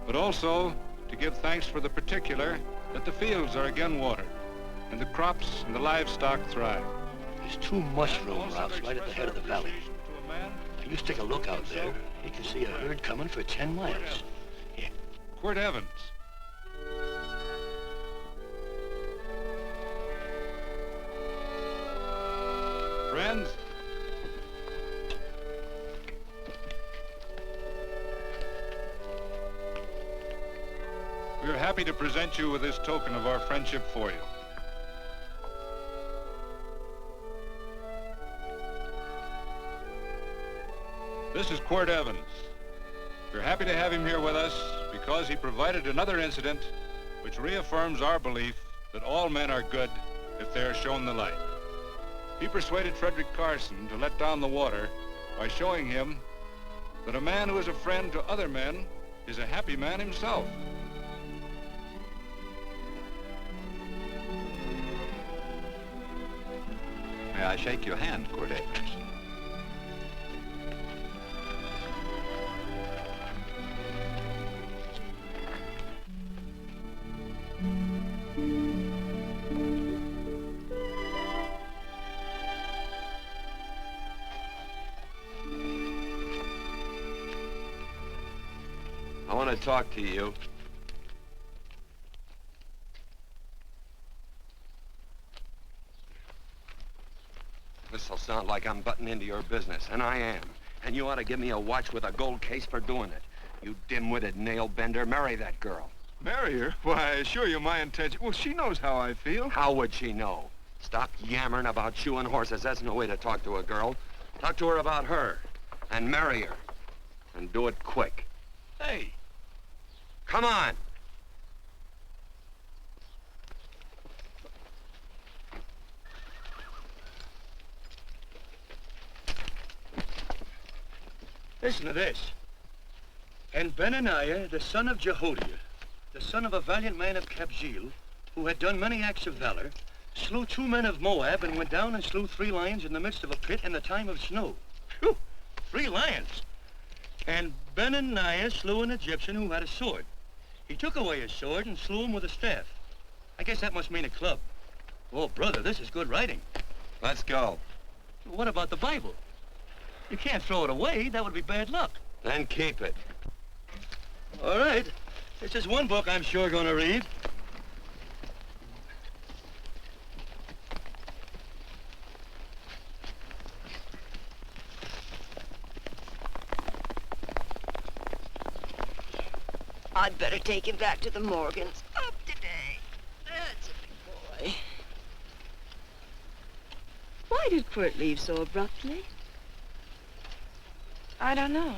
but also to give thanks for the particular that the fields are again watered and the crops and the livestock thrive. There's two mushroom routes right at the head of the valley. If you stick a look out there, you can see a herd coming for 10 miles. Here. Quirt Evans. Friends, we are happy to present you with this token of our friendship for you. This is Quirt Evans. We're happy to have him here with us because he provided another incident which reaffirms our belief that all men are good if they are shown the light. He persuaded Frederick Carson to let down the water by showing him that a man who is a friend to other men is a happy man himself. May I shake your hand, Quirt Evans? I want to talk to you. This'll sound like I'm butting into your business, and I am. And you ought to give me a watch with a gold case for doing it. You dim-witted nail-bender, marry that girl. Marry her? Why, I assure you my intention... Well, she knows how I feel. How would she know? Stop yammering about shoeing horses. That's no way to talk to a girl. Talk to her about her, and marry her. And do it quick. Hey. Come on. Listen to this. And Benaniah, the son of Jehoiada, the son of a valiant man of Kabzeel, who had done many acts of valor, slew 2 men of Moab and went down and slew 3 lions in the midst of a pit in the time of snow. Phew! 3 lions. And Benaniah slew an Egyptian who had a sword. He took away his sword and slew him with a staff. I guess that must mean a club. Oh, brother, this is good writing. Let's go. What about the Bible? You can't throw it away. That would be bad luck. Then keep it. All right. This is one book I'm sure going to read. I'd better take him back to the Morgans. Up today. That's a big boy. Why did Quirt leave so abruptly? I don't know.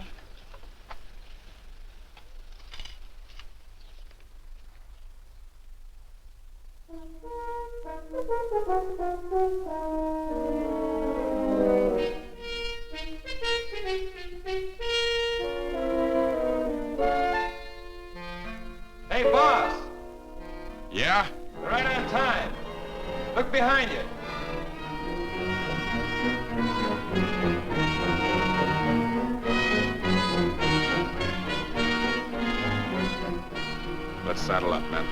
Look behind you. Let's saddle up, men.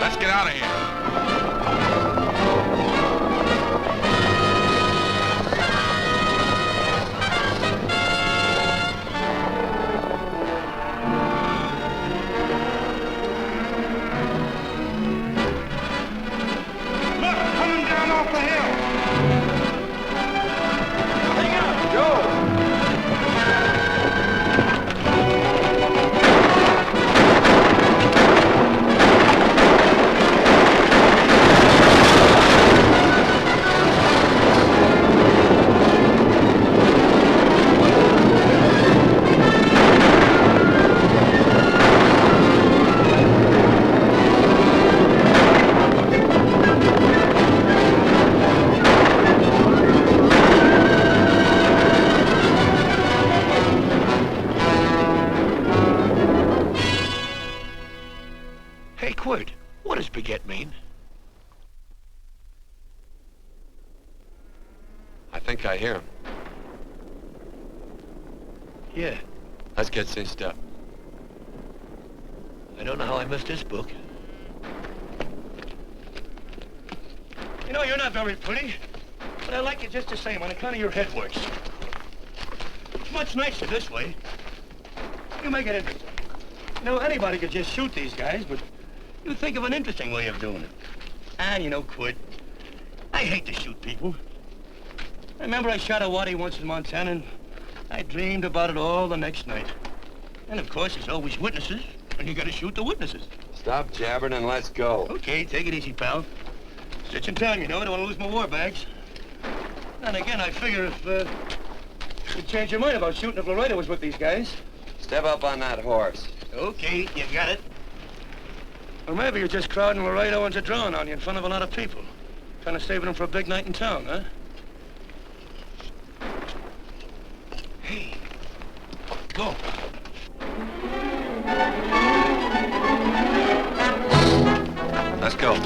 Let's get out of here. Hey, Quirt, what does beget mean? I think I hear him. Yeah, Let's get cinched up. I don't know how I missed this book. You know, you're not very pretty, but I like you just the same on account of your head works. It's much nicer this way. You make it interesting. You know, anybody could just shoot these guys, but you think of an interesting way of doing it. And you know, Quirt, I hate to shoot people. I remember I shot a waddy once in Montana, and I dreamed about it all the next night. And of course, there's always witnesses, and you gotta shoot the witnesses. Stop jabbering and let's go. Okay, take it easy, pal. Stitching time, you know. I don't want to lose my war bags. And again, I figure if you'd change your mind about shooting if Laredo was with these guys. Step up on that horse. Okay, you got it. Or maybe you're just crowding Laredo into drawing on you in front of a lot of people. Trying to save them for a big night in town, huh? Hey, go. Let's go.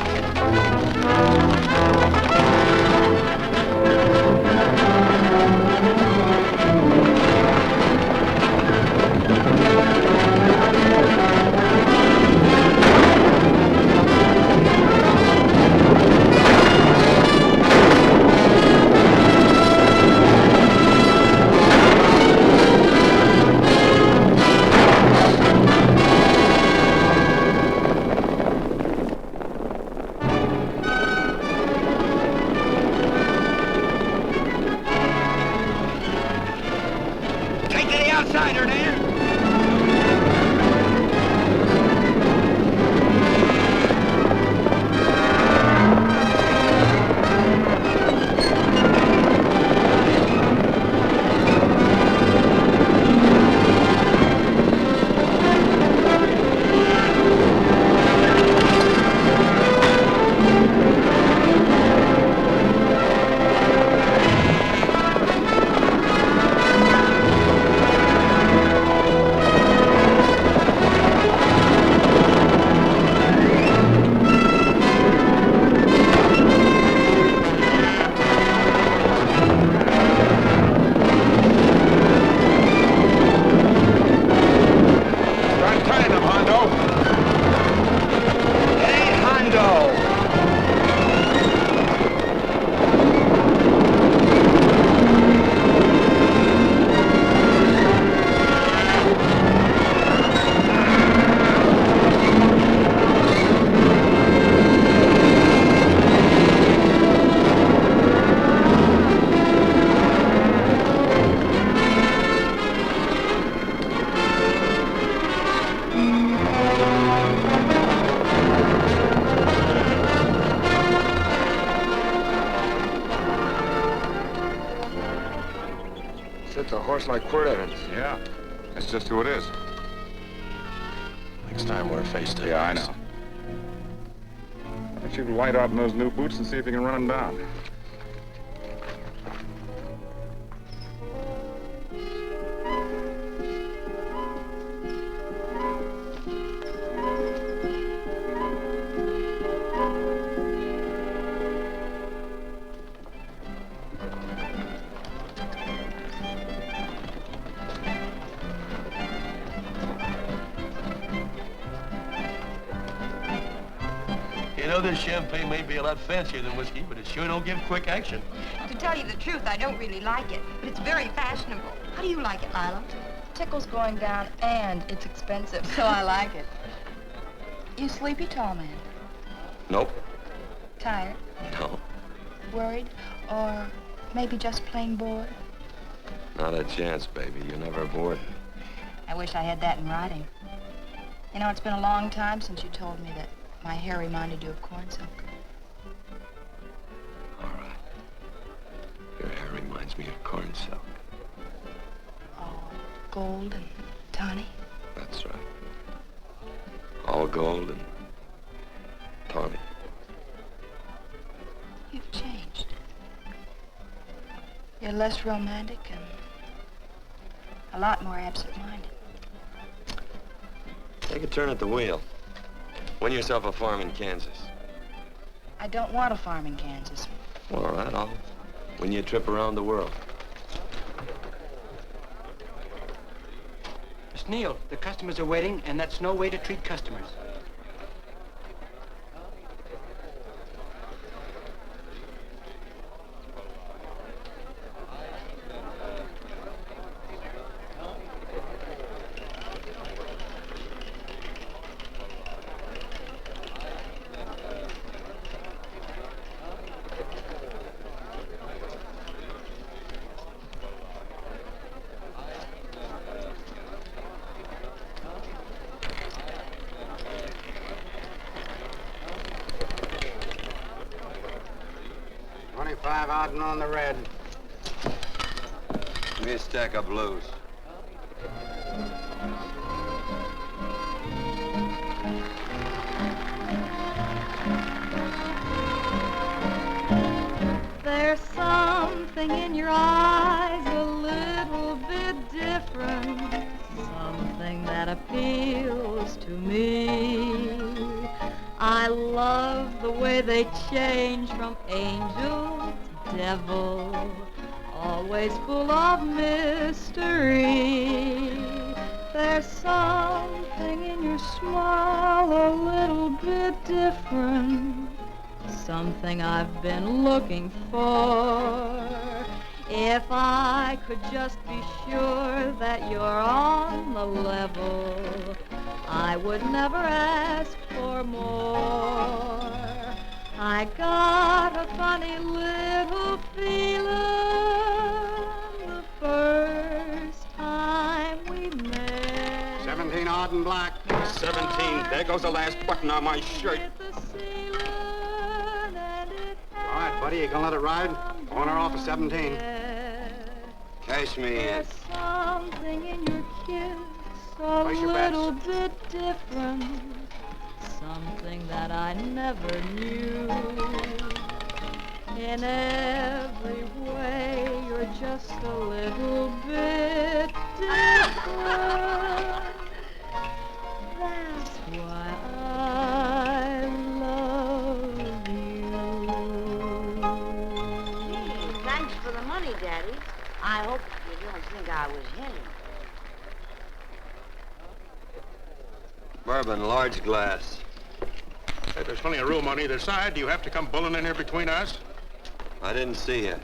That's a horse like Quirt Evans. Yeah, that's just who it is. Next time we're face to face. Yeah, I know. Why don't you light out in those new boots and see if you can run him down? You know, this champagne may be a lot fancier than whiskey, but it sure don't give quick action. To tell you the truth, I don't really like it, but it's very fashionable. How do you like it, Lila? Tickle's going down, and it's expensive, so I like it. You sleepy, tall man? Nope. Tired? No. Worried? Or maybe just plain bored? Not a chance, baby. You're never bored. I wish I had that in writing. You know, it's been a long time since you told me that my hair reminded you of corn silk. All right. Your hair reminds me of corn silk. All gold and tawny? That's right. All gold and tawny. You've changed. You're less romantic and a lot more absent-minded. Take a turn at the wheel. Win yourself a farm in Kansas. I don't want a farm in Kansas. Well, all right, I'll win you a trip around the world. Miss Neal, the customers are waiting, and that's no way to treat customers. Out on the red. Give me a stack of blues. There's something in your eyes a little bit different, something that appeals to me. I love the way they change from angel to devil, always full of mystery. There's something in your smile a little bit different, something I've been looking for. If I could just be sure that you're on the level, I would never ask for more. I got a funny little feeling the first time we met. 17 odd and black. 17. There goes the last button on my shirt. All right, buddy, you gonna let it ride? On or off of 17. Cash me in. There's something in your kiss a Place your little bets. bit different, something that I never knew. In every way, you're just a little bit different. That's why I love you. Thanks for the money, Daddy. I hope you don't think I was hinting. Bourbon, large glass. Hey, there's plenty of room on either side. Do you have to come bulling in here between us? I didn't see you.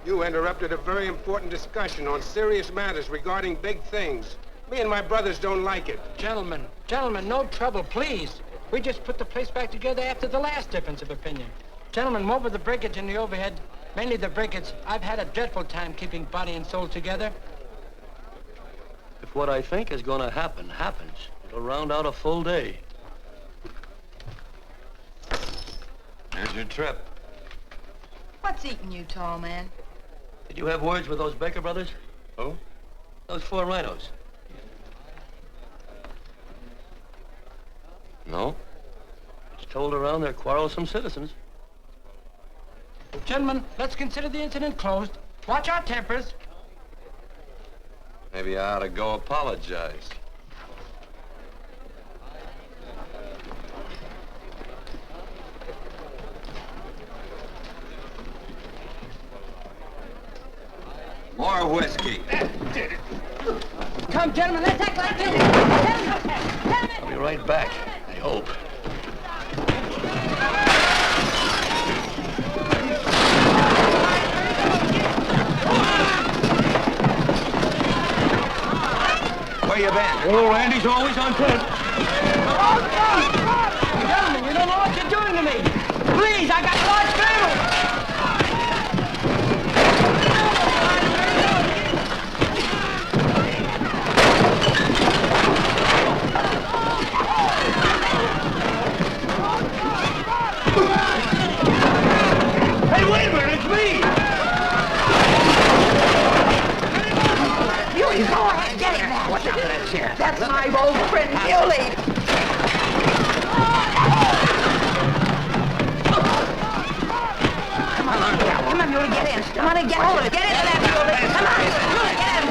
You interrupted a very important discussion on serious matters regarding big things. Me and my brothers don't like it. Gentlemen, no trouble, please. We just put the place back together after the last difference of opinion. Gentlemen, what with the breakage and the overhead, mainly the breakage, I've had a dreadful time keeping body and soul together. If what I think is going to happen happens, it'll round out a full day. Here's your trip. What's eating you, tall man? Did you have words with those Baker brothers? Oh? Those 4 rhinos. No? It's told around they're quarrelsome citizens. Gentlemen, let's consider the incident closed. Watch our tempers. Maybe I ought to go apologize. More whiskey. Come, gentlemen, let's act like you. I'll be right back, I hope. Where you been? Oh, Randy's always on point. Gentlemen, you don't know what you're doing to me. Please, I got a large family. Hey, wait a minute, it's me! Muley, go ahead, get in there. Watch out for that chair. That's my old friend, Muley. Come on, Muley, get in. Come on and get hold of it. Get into that, Muley. Come on, Muley, get him.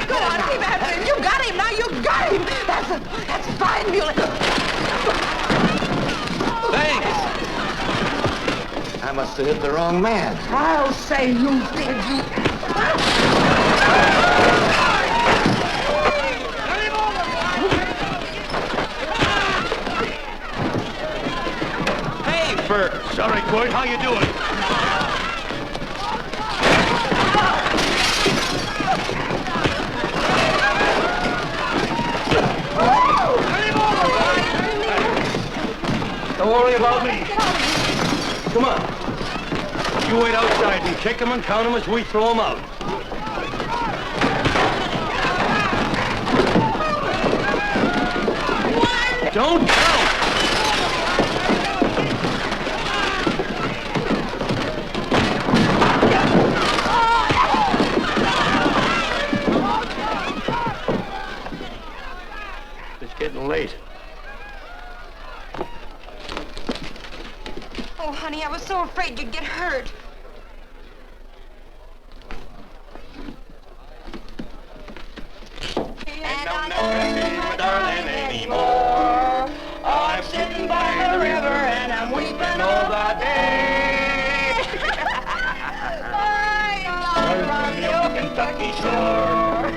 Go on, keep after him. You got him, now you got him. That's fine, Muley. Thanks! I must have hit the wrong man. I'll say you did, you. Hey, Bert. Sorry, Quirt. How you doing? Don't worry about me. Come on. You wait outside and kick them and count them as we throw them out. One. Don't count. It's getting late. Oh, honey, I was so afraid you'd get hurt. And I'm not gonna be my darling anymore. I'm sitting by the river and I'm weeping all the day. From the old Kentucky shore.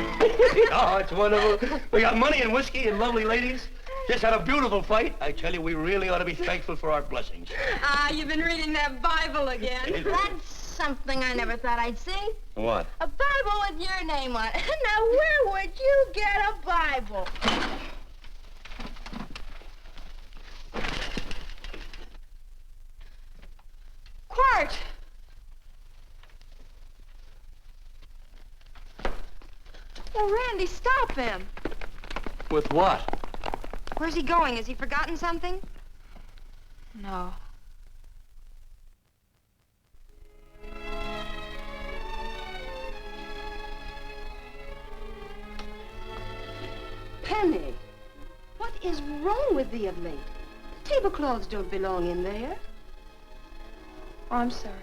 Oh, it's wonderful. We got money and whiskey and lovely ladies. Just had a beautiful fight. I tell you, we really ought to be thankful for our blessings. Ah, you've been reading that Bible again. That's something I never thought I'd see. What? A Bible with your name on it. Now, where would you get a Bible? Quirt! Oh, Randy, stop him. With what? Where's he going? Has he forgotten something? No. Penny, what is wrong with thee of late? Tablecloths don't belong in there. Oh, I'm sorry.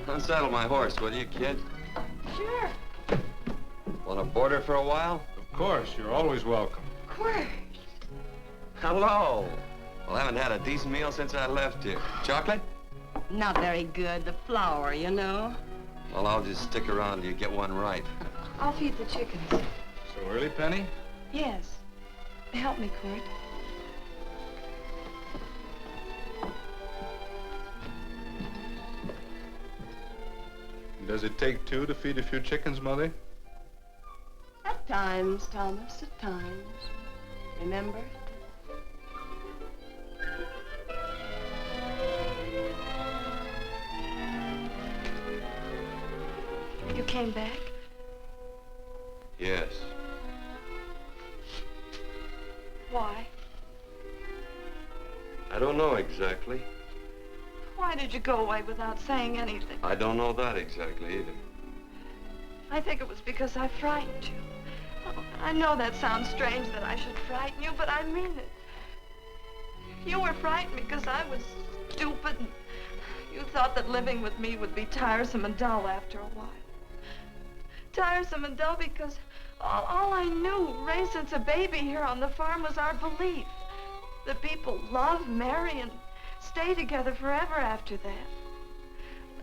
Unsaddle my horse, will you, kid? Sure. Want to board her for a while? Of course, you're always welcome. Quirt. Hello. Well, I haven't had a decent meal since I left here. Chocolate? Not very good. The flour, you know. Well, I'll just stick around till you get one right. I'll feed the chickens. So early, Penny? Yes. Help me, Quirt. Does it take two to feed a few chickens, Mother? At times, Thomas, at times. Remember? You came back? Yes. Why? I don't know exactly. Why did you go away without saying anything? I don't know that exactly either. I think it was because I frightened you. Oh, I know that sounds strange that I should frighten you, but I mean it. You were frightened because I was stupid, and you thought that living with me would be tiresome and dull after a while. Tiresome and dull because all I knew, raised since a baby here on the farm, was our belief that people love, marry, and stay together forever after that.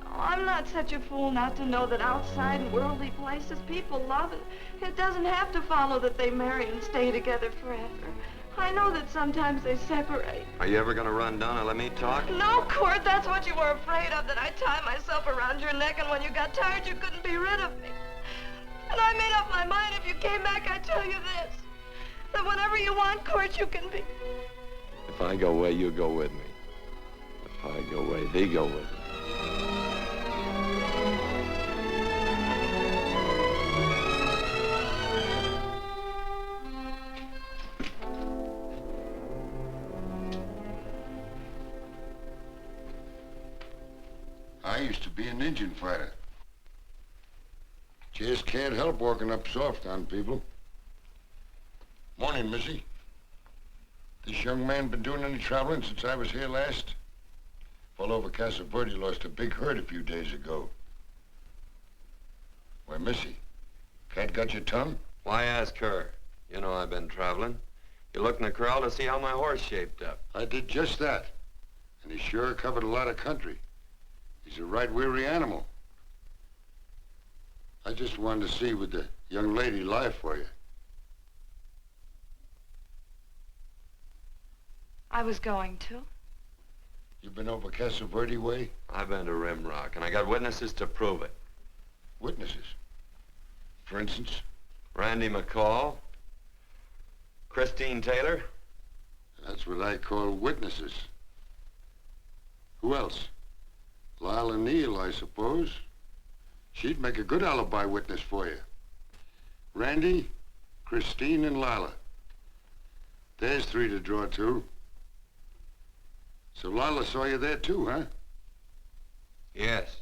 Oh, I'm not such a fool not to know that outside in worldly places people love, and it doesn't have to follow that they marry and stay together forever. I know that sometimes they separate. Are you ever gonna run down and let me talk? No, Quirt, that's what you were afraid of, that I'd tie myself around your neck, and when you got tired, you couldn't be rid of me. And I made up my mind, if you came back, I'd tell you this, that whenever you want, Quirt, you can be. If I go away, you go with me. If I go away, they go with me. I used to be an Indian fighter. Just can't help walking up soft on people. Morning, Missy. This young man been doing any traveling since I was here last? All over Casa Verde lost a big herd a few days ago. Why, Missy, cat got your tongue? Why ask her? You know I've been traveling. You looked in the corral to see how my horse shaped up. I did just that. And he sure covered a lot of country. He's a right weary animal. I just wanted to see would the young lady lie for you. I was going to. You been over Casa Verde way? I've been to Rimrock, and I got witnesses to prove it. Witnesses? For instance? Randy McCall, Christine Taylor. That's what I call witnesses. Who else? Lila Neal, I suppose. She'd make a good alibi witness for you. Randy, Christine, and Lila. There's three to draw to. So Lila saw you there too, huh? Yes.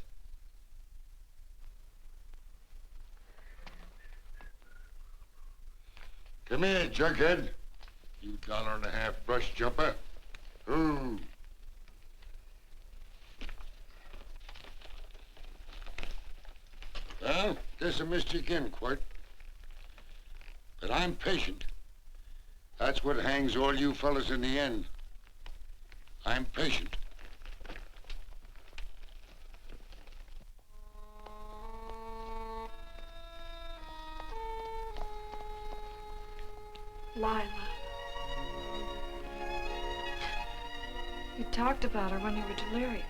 Come here, jughead. You $1.50 brush jumper. Ooh. Well, guess I missed you again, Quirt. But I'm patient. That's what hangs all you fellas in the end. I'm patient. Lila. You talked about her when you were delirious.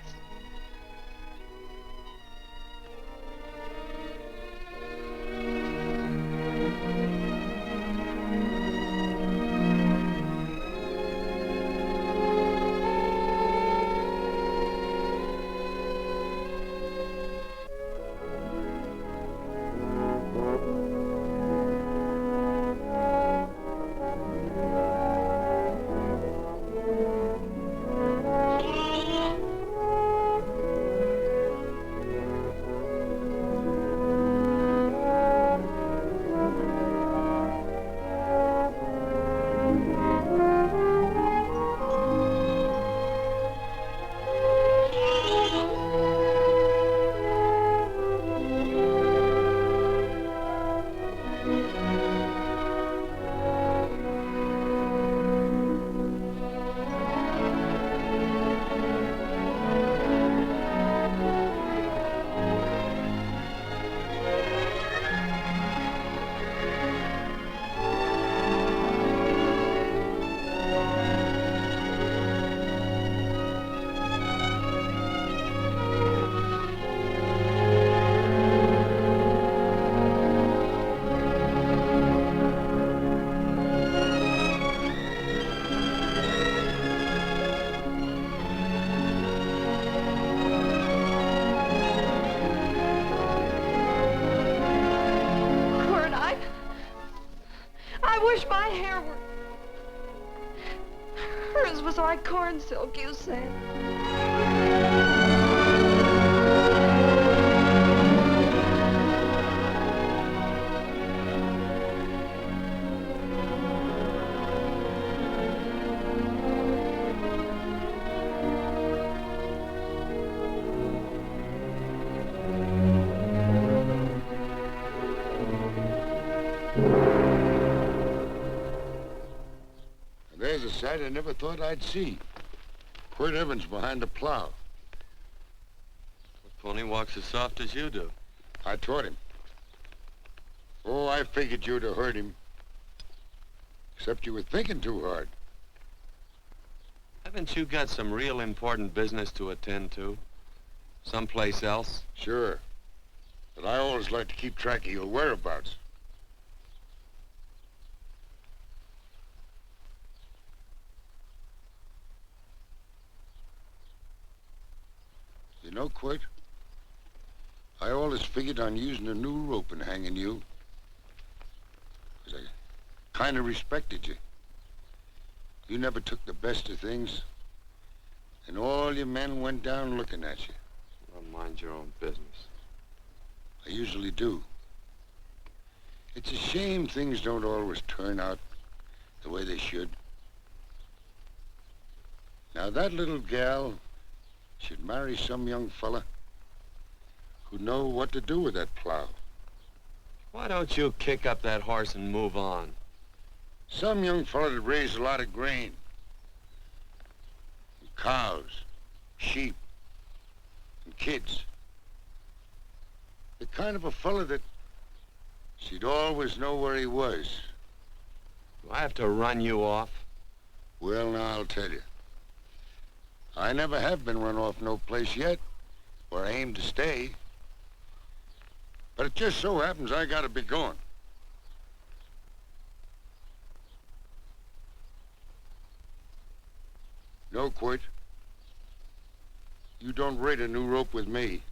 was like corn silk, you said. There's a sight I never thought I'd see. Quirt Evans behind the plow. The pony walks as soft as you do. I taught him. Oh, I figured you'd have heard him. Except you were thinking too hard. Haven't you got some real important business to attend to? Someplace else? Sure. But I always like to keep track of your whereabouts. You know, Quirt, I always figured on using a new rope and hanging you. 'Cause I kind of respected you. You never took the best of things, and all your men went down looking at you. Well, mind your own business. I usually do. It's a shame things don't always turn out the way they should. Now, that little gal should marry some young fella who'd know what to do with that plow. Why don't you kick up that horse and move on? Some young fella that raised a lot of grain. And cows, sheep, and kids. The kind of a fella that she'd always know where he was. Do I have to run you off? Well, now, I'll tell you. I never have been run off no place yet, where I aim to stay. But it just so happens I gotta be going. No, Quirt. You don't raid a new rope with me.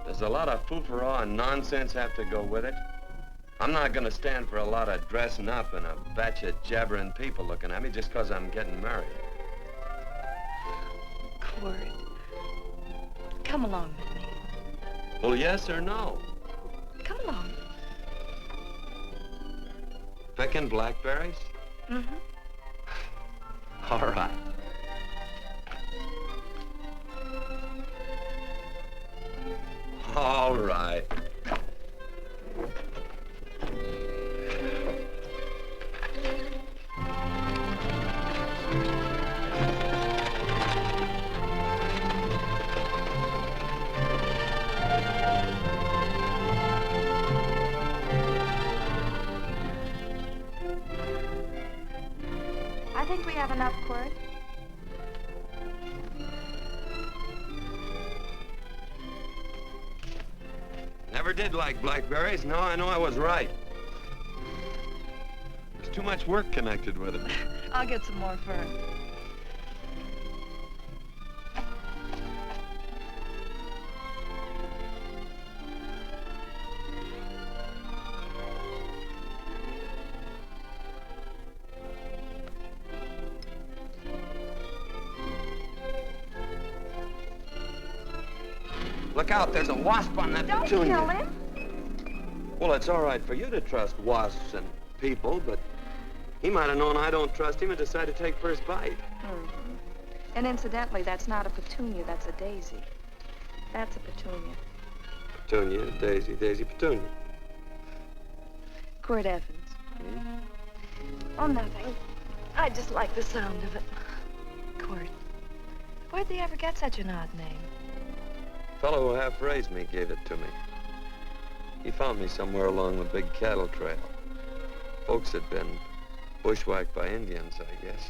Does a lot of foo-for-all and nonsense have to go with it? I'm not gonna stand for a lot of dressing up and a batch of jabbering people looking at me just 'cause I'm getting married. Quirt, come along with me. Well, yes or no? Come along. Picking blackberries? Mm-hmm. All right. All right. I think we have enough, Quirt. Never did like blackberries. Now I know I was right. There's too much work connected with it. I'll get some more fern. Look out, there's a wasp on that Don't petunia. kill him. Well, it's all right for you to trust wasps and people, but he might have known I don't trust him and decided to take first bite. Mm-hmm. And incidentally, that's not a petunia, that's a daisy. That's a petunia. Petunia, daisy, daisy, petunia. Quirt Evans. Hmm? Oh, nothing. I just like the sound of it. Quirt. Where'd they ever get such an odd name? The fellow who half-raised me gave it to me. He found me somewhere along the big cattle trail. Folks had been bushwhacked by Indians, I guess.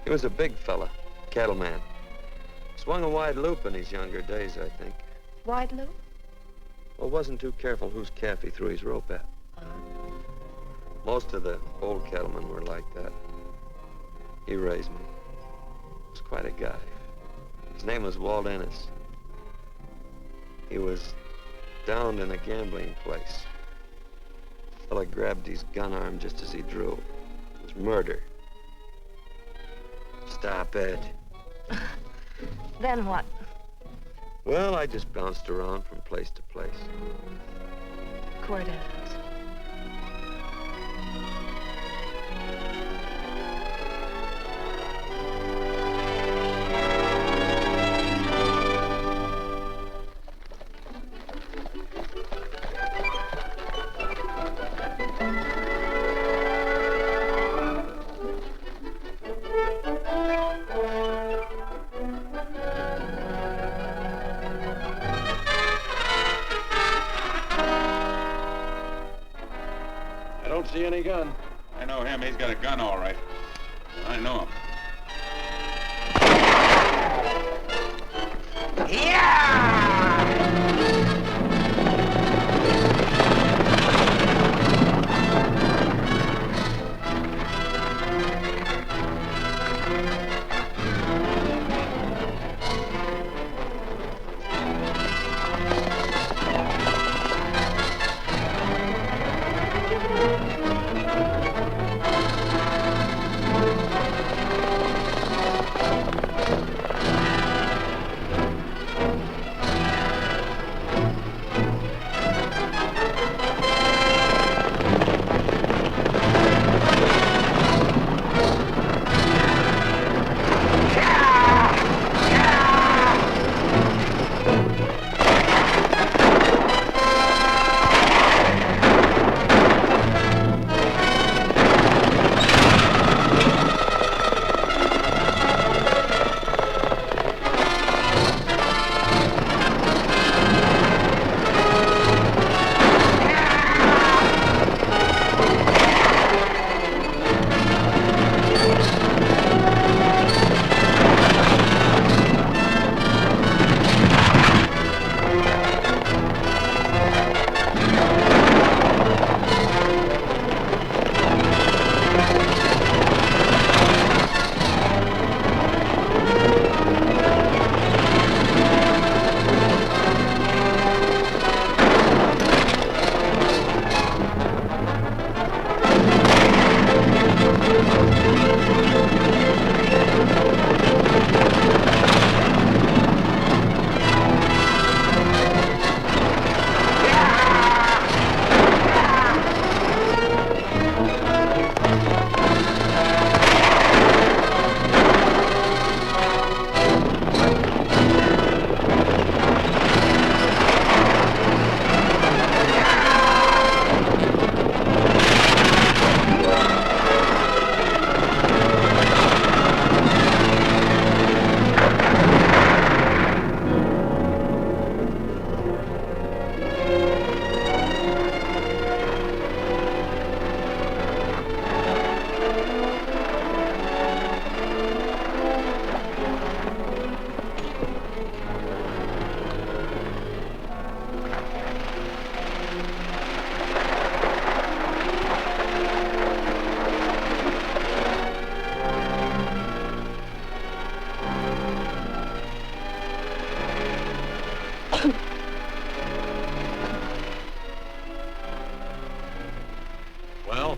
He was a big fella, cattleman. Swung a wide loop in his younger days, I think. Wide loop? Well, wasn't too careful whose calf he threw his rope at. Most of the old cattlemen were like that. He raised me. He was quite a guy. His name was Walt Ennis. He was downed in a gambling place. A fella grabbed his gun arm just as he drew. It was murder. Stop it. Then what? Well, I just bounced around from place to place. Quirt Evans. See any gun? I know him. He's got a gun, all right. I know him.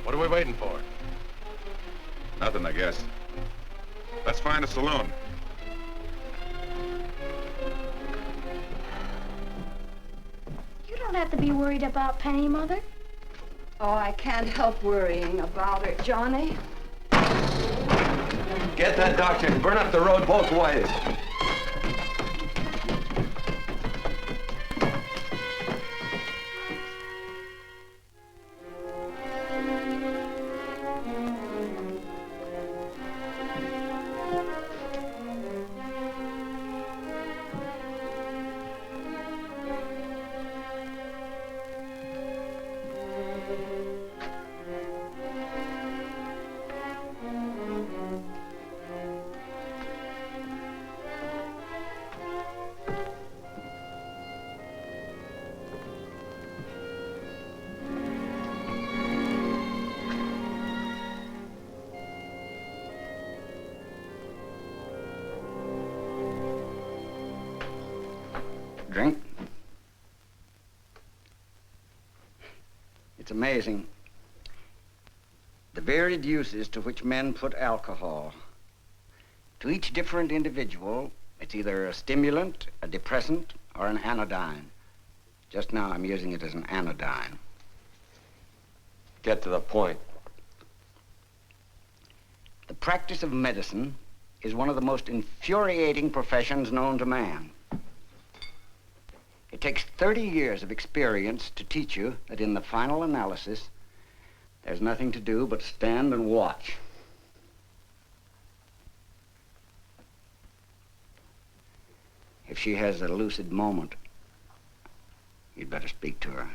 What are we waiting for? Nothing, I guess. Let's find a saloon. You don't have to be worried about Penny, Mother. Oh, I can't help worrying about her, Johnny. Get that doctor and burn up the road both ways. drink. It's amazing the varied uses to which men put alcohol. To each different individual, it's either a stimulant, a depressant, or an anodyne. Just now, I'm using it as an anodyne. Get to the point. The practice of medicine is one of the most infuriating professions known to man. It takes 30 years of experience to teach you that in the final analysis, there's nothing to do but stand and watch. If she has a lucid moment, you'd better speak to her.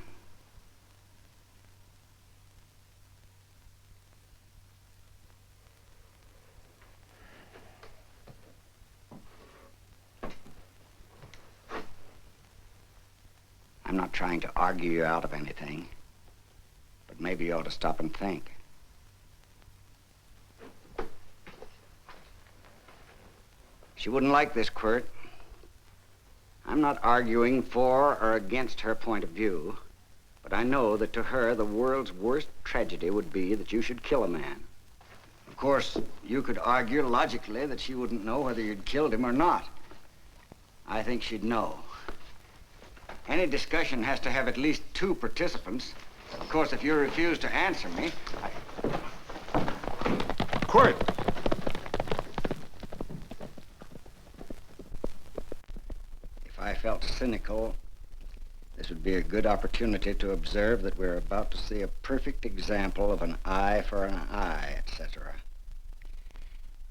I'm not trying to argue you out of anything, but maybe you ought to stop and think. She wouldn't like this, Quirt. I'm not arguing for or against her point of view, but I know that to her, the world's worst tragedy would be that you should kill a man. Of course, you could argue logically that she wouldn't know whether you'd killed him or not. I think she'd know. Any discussion has to have at least two participants. Of course, if you refuse to answer me, Quirt! If I felt cynical, this would be a good opportunity to observe that we're about to see a perfect example of an eye for an eye, etc.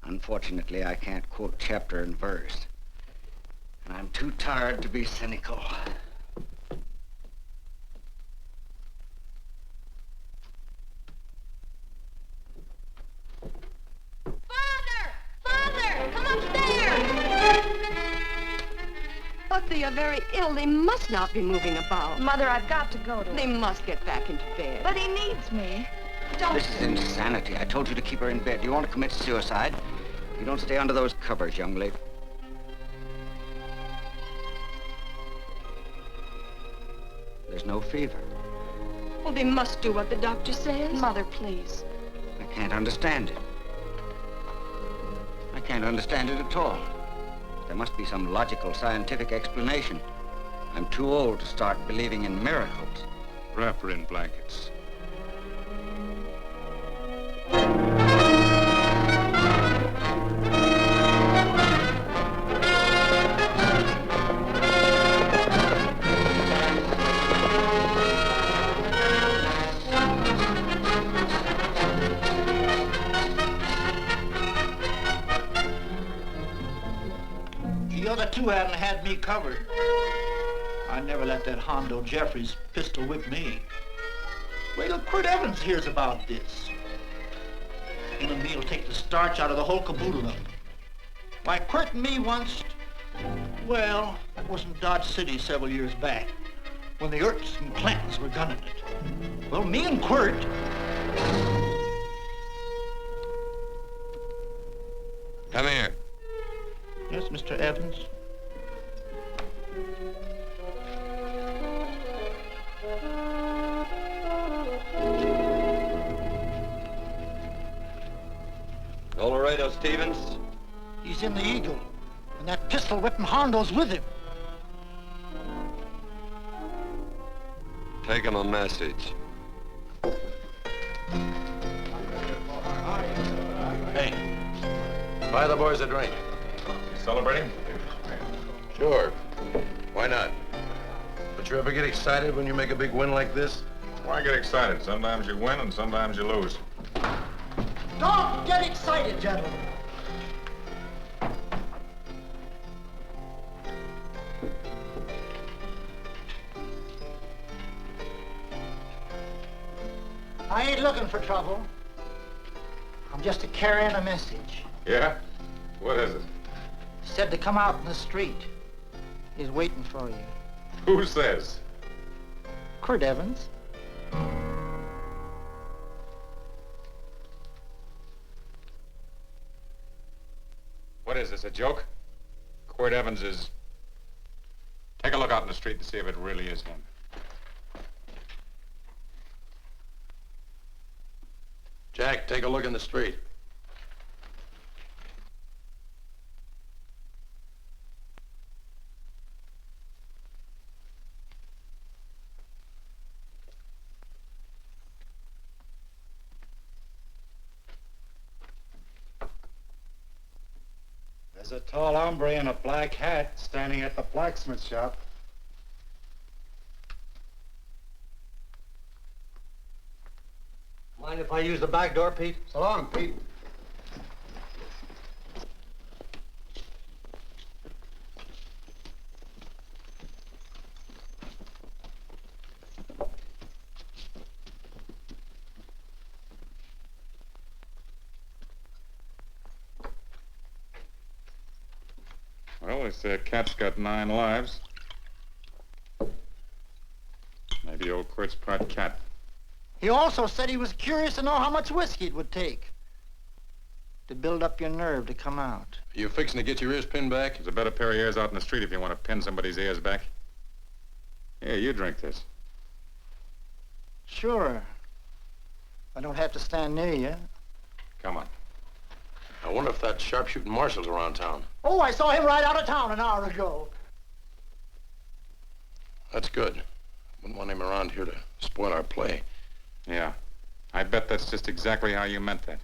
Unfortunately, I can't quote chapter and verse, and I'm too tired to be cynical. But they are very ill. They must not be moving about. Mother, I've got to go to They must get back into bed. But he needs me. Don't. This is insanity. I told you to keep her in bed. Do you want to commit suicide? You don't stay under those covers, young lady. There's no fever. Well, they must do what the doctor says. Mother, please. I can't understand it. I can't understand it at all. There must be some logical, scientific explanation. I'm too old to start believing in miracles. Wrap her in blankets. The other two hadn't had me covered. I never let that Hondo Jeffries pistol whip me. Wait till Quirt Evans hears about this. Him and me'll take the starch out of the whole caboodle of them. Why, Quirt and me once, well, that was in Dodge City several years back, when the Erts and Clantons were gunning it. Well, me and Quirt... Come here. Yes, Mr. Evans? Laredo Stevens? He's in the Eagle, and that pistol whipping Hondo's with him. Take him a message. Hey, buy the boys a drink. Celebrating? Sure. Why not? But you ever get excited when you make a big win like this? Why get excited? Sometimes you win and sometimes you lose. Don't get excited, gentlemen. I ain't looking for trouble. I'm just carrying a message. Yeah? What is it? Said to come out in the street. He's waiting for you. Who says? Quirt Evans. What is this, a joke? Quirt Evans is... Take a look out in the street and see if it really is him. Jack, take a look in the street. There's a tall hombre in a black hat standing at the blacksmith shop. Mind if I use the back door, Pete? So long, Pete. Well, they say a cat's got 9 lives. Maybe old Quirt's part cat. He also said he was curious to know how much whiskey it would take to build up your nerve to come out. Are you fixing to get your ears pinned back? There's a better pair of ears out in the street if you want to pin somebody's ears back. Here, you drink this. Sure. I don't have to stand near you. Come on. I wonder if that sharpshooting marshal's around town. Oh, I saw him ride out of town an hour ago. That's good. Wouldn't want him around here to spoil our play. Yeah. I bet that's just exactly how you meant that.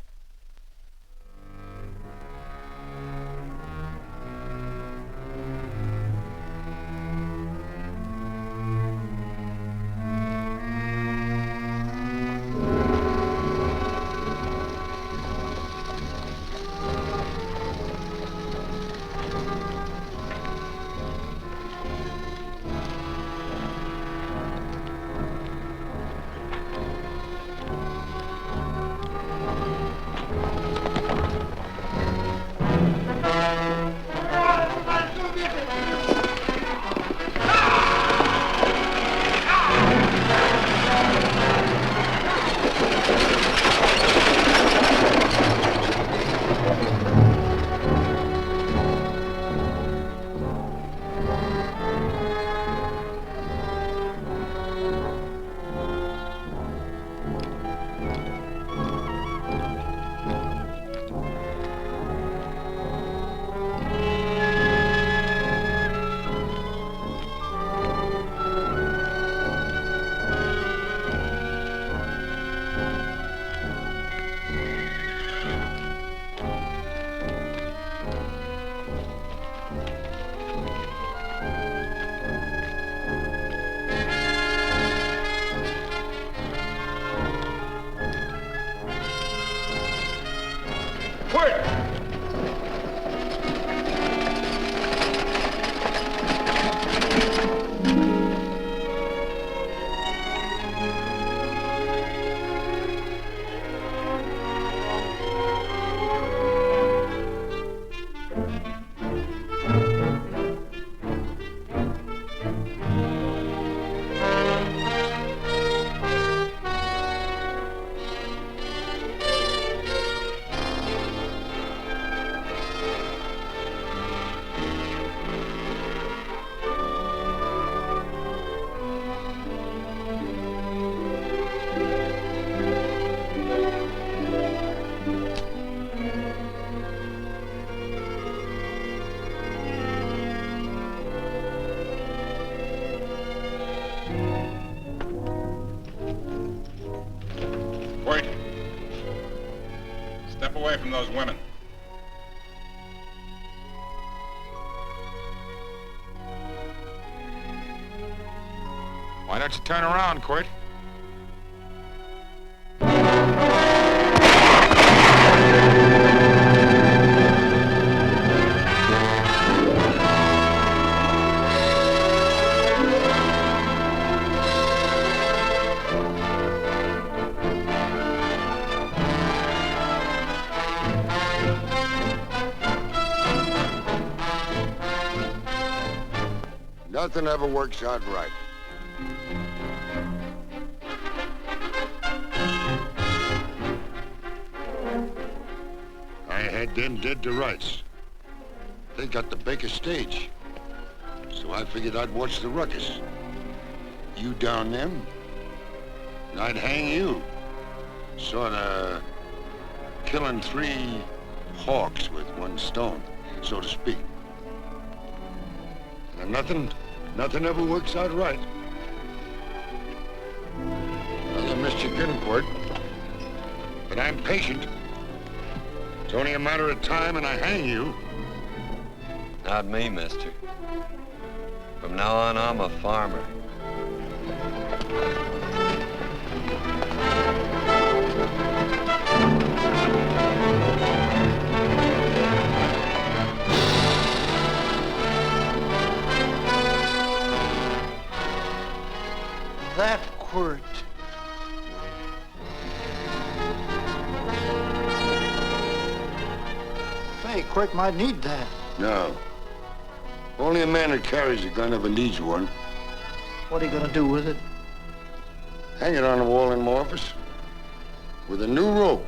Away from those women. Why don't you turn around, Quirt? Nothing ever works out right. I had them dead to rights. They got the Baker stage. So I figured I'd watch the ruckus. You down them, and I'd hang you. Sorta killing 3 hawks with 1 stone, so to speak. And nothing ever works out right. Well, I missed your getting for it, but I'm patient. It's only a matter of time and I hang you. Not me, mister. From now on, I'm a farmer. That Quirt. Say, Quirt might need that. No. Only a man that carries a gun ever needs one. What are you gonna do with it? Hang it on the wall in my office with a new rope.